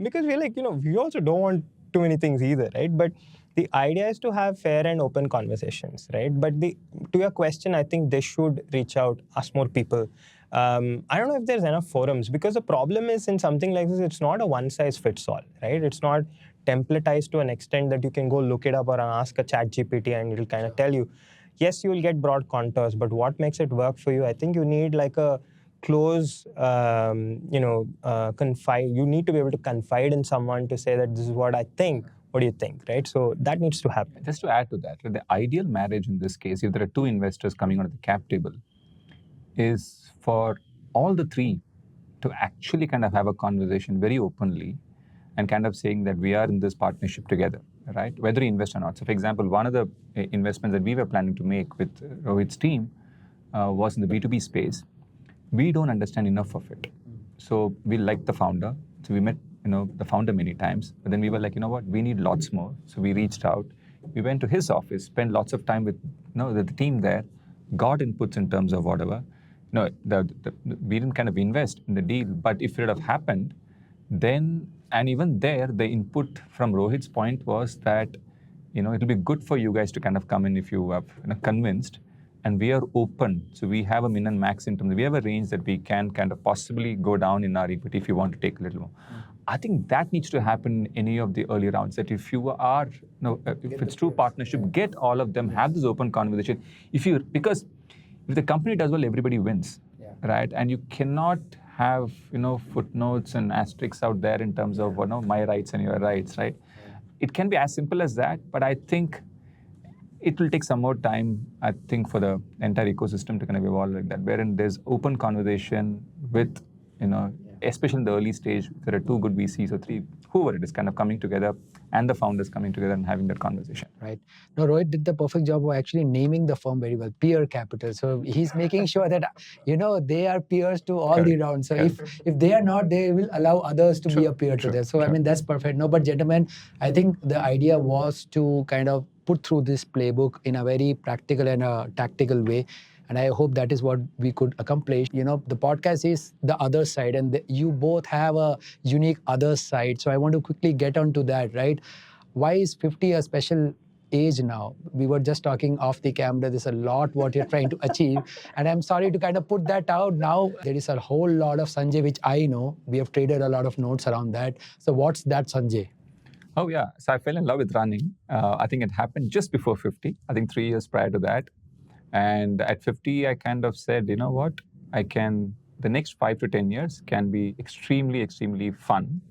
because we're like, we also don't want too many things either, right? But the idea is to have fair and open conversations, right? But to your question, I think they should reach out, ask more people. I don't know if there's enough forums, because the problem is in something like this, it's not a one-size-fits-all, right? It's not templatized to an extent that you can go look it up or ask a chat GPT and it'll kind of tell you. Yes, you will get broad contours, but what makes it work for you? I think you need like a close, confide. You need to be able to confide in someone to say that this is what I think. What do you think, right? So that needs to happen. Just to add to that, the ideal marriage in this case, if there are two investors coming onto the cap table, is for all the three to actually kind of have a conversation very openly and kind of saying that we are in this partnership together, right? Whether you invest or not. So, for example, one of the investments that we were planning to make with Rohit's team was in the B2B space. We don't understand enough of it. So we liked the founder. So we met, the founder many times. But then we were like, what? We need lots more. So we reached out. We went to his office, spent lots of time with, the team there, got inputs in terms of whatever. We didn't kind of invest in the deal. But if it had happened, then, and even there, the input from Rohit's point was that, it'll be good for you guys to kind of come in if you have convinced. And we are open. So we have a min and max in terms of, we have a range that we can kind of possibly go down in our equity if you want to take a little more. I think that needs to happen in any of the early rounds, that if you are, if it's true partnership, get all of them, have this open conversation. Because if the company does well, everybody wins, right? And you cannot have, footnotes and asterisks out there in terms of, my rights and your rights, right? It can be as simple as that, but I think it will take some more time, I think, for the entire ecosystem to kind of evolve like that, wherein there's open conversation with, especially in the early stage, there are two good VCs or three, whoever it is, kind of coming together, and the founders coming together and having that conversation. Right. No, Rohit did the perfect job of actually naming the firm very well, Peer Capital. So he's making sure that, they are peers to all the rounds. So if they are not, they will allow others to be a peer to them. So, I mean, that's perfect. No, but gentlemen, I think the idea was to kind of put through this playbook in a very practical and a tactical way. And I hope that is what we could accomplish. The podcast is the other side, and you both have a unique other side. So I want to quickly get onto that, right? Why is 50 a special age now? We were just talking off the camera. There's a lot what you're trying to achieve. And I'm sorry to kind of put that out now. There is a whole lot of Sanjay, which I know. We have traded a lot of notes around that. So what's that, Sanjay? Oh, yeah. So I fell in love with running. I think it happened just before 50. I think 3 years prior to that. And at 50, I kind of said, you know what? The next 5 to 10 years can be extremely, extremely fun.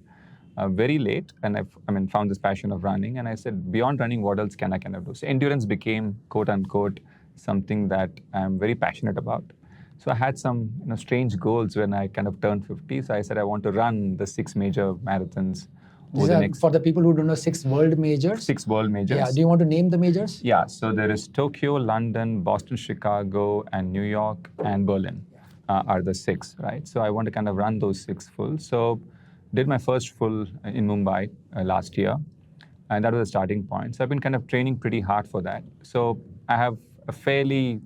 Very late. And found this passion of running. And I said, beyond running, what else can I kind of do? So endurance became, quote unquote, something that I'm very passionate about. So I had some strange goals when I kind of turned 50. So I said, I want to run the 6 major marathons. For the people who don't know, 6 world majors? 6 world majors. Yeah. Do you want to name the majors? Yeah. So there is Tokyo, London, Boston, Chicago, and New York, and Berlin. are the 6, right? So I want to kind of run those 6 full. So did my first full in Mumbai last year, and that was the starting point. So I've been kind of training pretty hard for that. So I have a fairly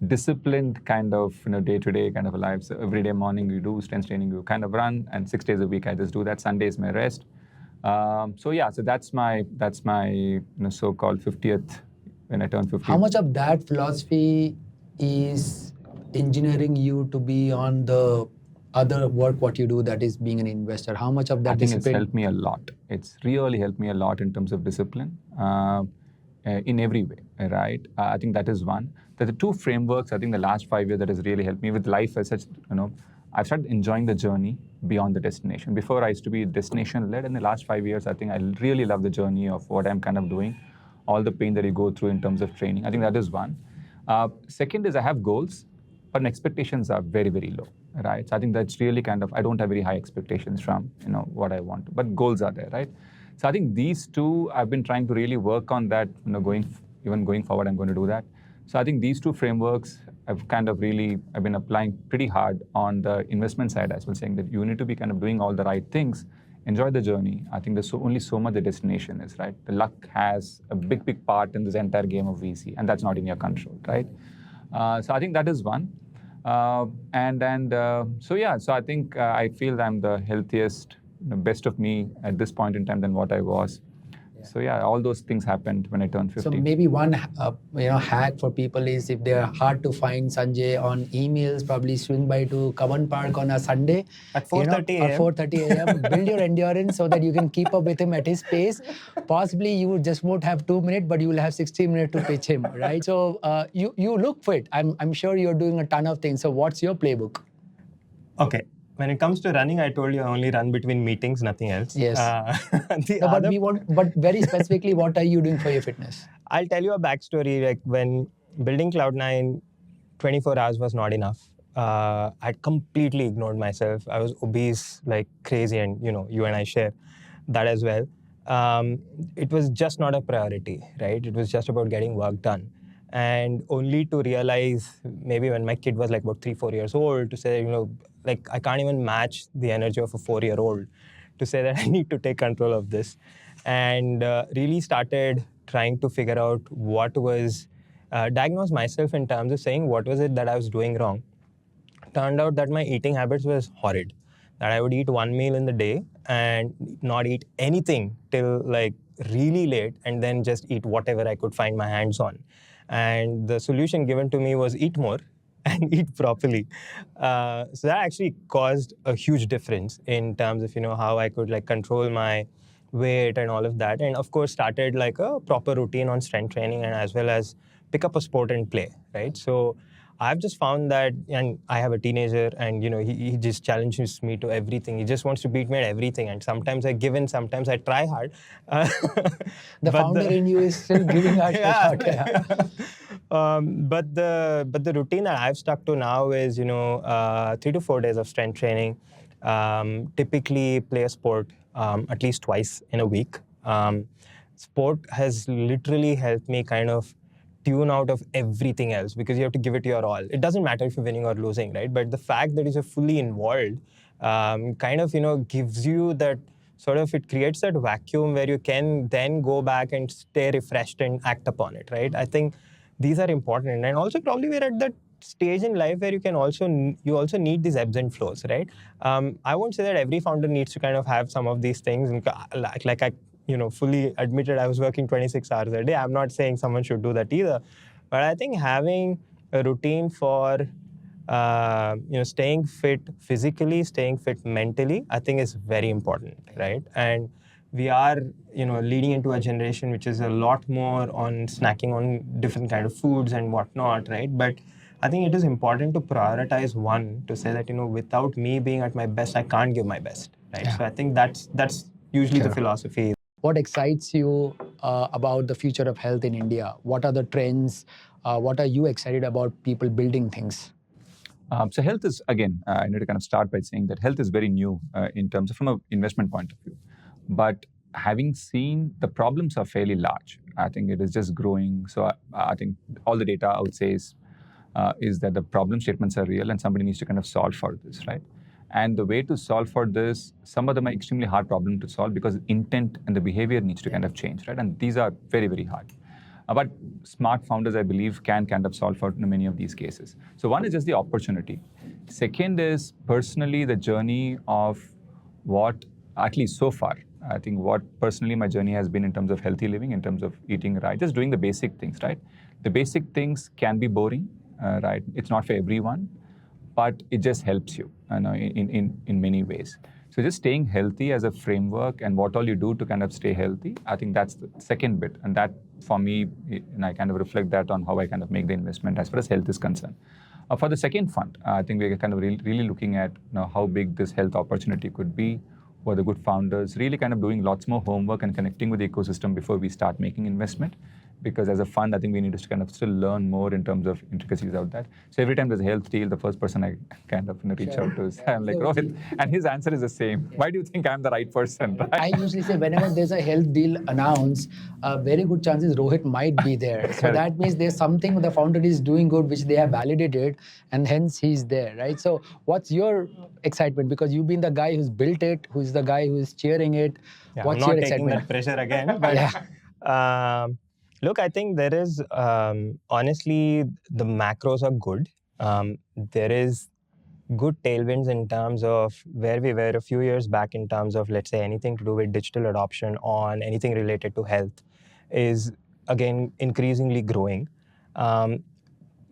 disciplined kind of day-to-day kind of a life. So every day morning you do strength training, you kind of run, and 6 days a week I just do that. Sunday is my rest. So that's my so-called 50th when I turn 50. How much of that philosophy is engineering you to be on the other work what you do, that is being an investor? How much of that I think discipline? it's helped me a lot. It's really helped me a lot in terms of discipline in every way, right? I think that is one. There are 2 frameworks, I think the last 5 years that has really helped me with life as such, I've started enjoying the journey beyond the destination. Before I used to be destination-led. In the last 5 years, I think I really love the journey of what I'm kind of doing, all the pain that you go through in terms of training. I think that is one. Second is I have goals, but my expectations are very, very low, right? So I think that's really kind of, I don't have very high expectations from, what I want, but goals are there, right? So I think these 2, I've been trying to really work on that, going forward, I'm going to do that. So I think these 2 frameworks, I've been applying pretty hard on the investment side as well, saying that you need to be kind of doing all the right things, enjoy the journey. I think there's only so much the destination is, right? The luck has a big, big part in this entire game of VC, and that's not in your control, right? So I think that is one. So I think I feel I'm the healthiest, best of me at this point in time than what I was. So all those things happened when I turned 50. So maybe one hack for people is, if they're hard to find Sanjay on emails, probably swing by to Kavan Park on a Sunday at 4:30 a.m. Or 4:30 a.m. Build your endurance so that you can keep up with him at his pace. Possibly you just won't have 2 minutes, but you will have 60 minutes to pitch him, right? So you look fit. I'm sure you're doing a ton of things. So what's your playbook? Okay. When it comes to running, I told you I only run between meetings, nothing else. Yes. But very specifically, what are you doing for your fitness? I'll tell you a backstory. Like when building CloudNine, 24 hours was not enough. I'd completely ignored myself. I was obese like crazy, and you and I share that as well. It was just not a priority, right? It was just about getting work done. And only to realize, maybe when my kid was like about 3-4 years old, to say, like I can't even match the energy of a 4-year-old, to say that I need to take control of this. And really started trying to figure out what was, diagnose myself in terms of saying what was it that I was doing wrong. Turned out that my eating habits was horrid. That I would eat 1 meal in the day and not eat anything till like really late, and then just eat whatever I could find my hands on. And the solution given to me was eat more and eat properly. So that actually caused a huge difference in terms of, how I could like control my weight and all of that. And of course, started like a proper routine on strength training, and as well as pick up a sport and play, right? So I've just found that, and I have a teenager, and he just challenges me to everything. He just wants to beat me at everything, and sometimes I give in, sometimes I try hard. The founder in you is still giving out a shot. Yeah. But the routine that I've stuck to now is 3 to 4 days of strength training. Typically play a sport at least twice in a week. Sport has literally helped me kind of tune out of everything else, because you have to give it your all. It doesn't matter if you're winning or losing, right? But the fact that you're fully involved kind of, gives you that sort of, it creates that vacuum where you can then go back and stay refreshed and act upon it, right? I think these are important. And also probably we're at that stage in life where you also need these ebbs and flows, right? I won't say that every founder needs to kind of have some of these things. And like I fully admitted I was working 26 hours a day. I'm not saying someone should do that either. But I think having a routine for, staying fit physically, staying fit mentally, I think is very important, right? And we are, leading into a generation which is a lot more on snacking on different kind of foods and whatnot, right? But I think it is important to prioritize one, to say that, without me being at my best, I can't give my best, right? Yeah. So I think that's usually the philosophy. What excites you about the future of health in India? What are the trends? What are you excited about people building things? So health is, again, I need to kind of start by saying that health is very new in terms of from an investment point of view. But having seen the problems are fairly large, I think it is just growing. So I think all the data I would say is is that the problem statements are real and somebody needs to kind of solve for this, right? And the way to solve for this, some of them are extremely hard problem to solve because intent and the behavior needs to kind of change, right? And these are very, very hard. But smart founders, I believe, can kind of solve for many of these cases. So one is just the opportunity. Second is personally the journey of what, at least so far, I think what personally my journey has been in terms of healthy living, in terms of eating right, just doing the basic things, right? The basic things can be boring, right? It's not for everyone, but it just helps you, in many ways. So just staying healthy as a framework and what all you do to kind of stay healthy, I think that's the second bit. And that for me, and I kind of reflect that on how I kind of make the investment as far as health is concerned. For the second fund, I think we're kind of really looking at how big this health opportunity could be, who are the good founders, really kind of doing lots more homework and connecting with the ecosystem before we start making investment. Because as a fund, I think we need to kind of still learn more in terms of intricacies of that. So every time there's a health deal, the first person I kind of reach out to is I'm like, Rohit, and his answer is the same. Why do you think I'm the right person? Right? I usually say whenever there's a health deal announced, very good chances Rohit might be there. So that means there's something the founder is doing good, which they have validated, and hence he's there, right? So what's your excitement? Because you've been the guy who's built it, who's the guy who's cheering it. Yeah, what's I'm not your taking excitement? that pressure again, but look, I think there is, honestly, the macros are good. There is good tailwinds in terms of where we were a few years back in terms of, let's say, anything to do with digital adoption on anything related to health is, again, increasingly growing.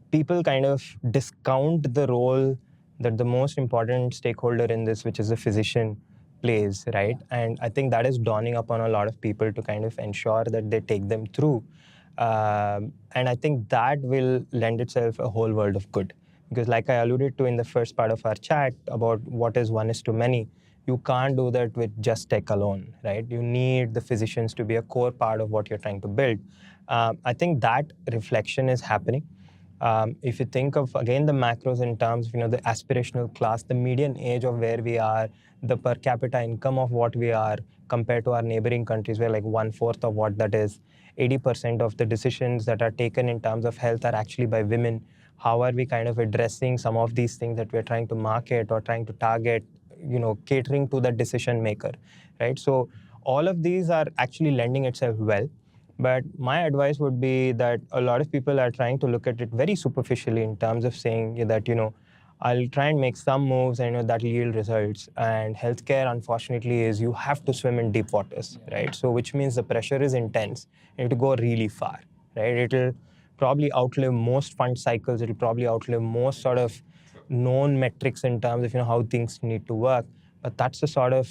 People kind of discount the role that the most important stakeholder in this, which is the physician, plays, right? And I think that is dawning upon a lot of people to kind of ensure that they take them through. And I think that will lend itself a whole world of good. Because like I alluded to in the first part of our chat about what is one is to many, you can't do that with just tech alone, right? You need the physicians to be a core part of what you're trying to build. I think that reflection is happening. If you think of, again, the macros in terms of, the aspirational class, the median age of where we are, the per capita income of what we are compared to our neighboring countries, we're like 1/4 of what that is. 80% of the decisions that are taken in terms of health are actually by women. How are we kind of addressing some of these things that we're trying to market or trying to target, catering to the decision maker, right? So all of these are actually lending itself well. But my advice would be that a lot of people are trying to look at it very superficially in terms of saying that, I'll try and make some moves and that'll yield results. And healthcare, unfortunately, is you have to swim in deep waters, right? So which means the pressure is intense and to go really far, right? It'll probably outlive most fund cycles. It'll probably outlive most sort of known metrics in terms of, how things need to work. But that's the sort of,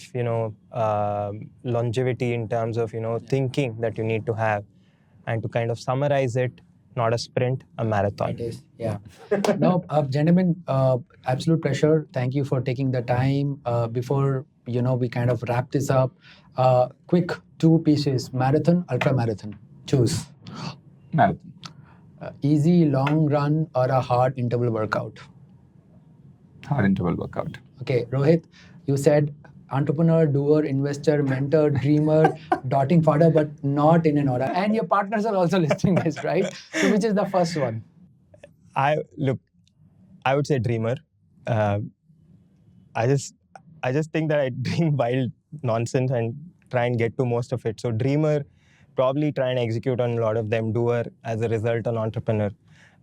longevity in terms of, thinking that you need to have. And to kind of summarize it, not a sprint, a marathon. It is, yeah. No, gentlemen, absolute pleasure. Thank you for taking the time. Before, we kind of wrap this up, quick 2 pieces, marathon, ultra marathon. Choose. Marathon. Easy long run or a hard interval workout? Hard interval workout. Okay, Rohit, you said entrepreneur, doer, investor, mentor, dreamer, dotting fodder, but not in an order. And your partners are also listening this, right? So which is the first one? I would say dreamer. I just think that I dream wild nonsense and try and get to most of it. So dreamer, probably try and execute on a lot of them. Doer, as a result, an entrepreneur.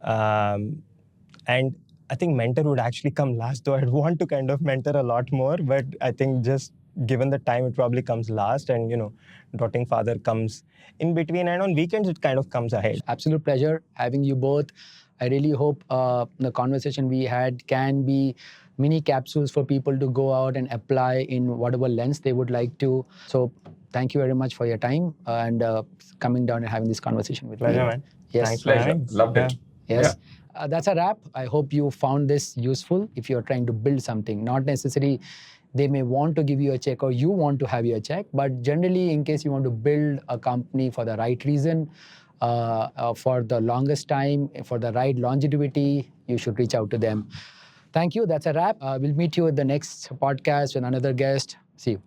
And I think mentor would actually come last, though I'd want to kind of mentor a lot more. But I think just given the time, it probably comes last. And, dotting father comes in between. And on weekends, it kind of comes ahead. Absolute pleasure having you both. I really hope the conversation we had can be mini capsules for people to go out and apply in whatever lens they would like to. So thank you very much for your time and coming down and having this conversation with me. Pleasure, man. Yes. Thanks for Pleasure. having. Loved it. Yes. Yeah. That's a wrap. I hope you found this useful if you're trying to build something. Not necessarily they may want to give you a check or you want to have your check, but generally in case you want to build a company for the right reason, for the longest time, for the right longevity, you should reach out to them. Thank you. That's a wrap. We'll meet you at the next podcast with another guest. See you.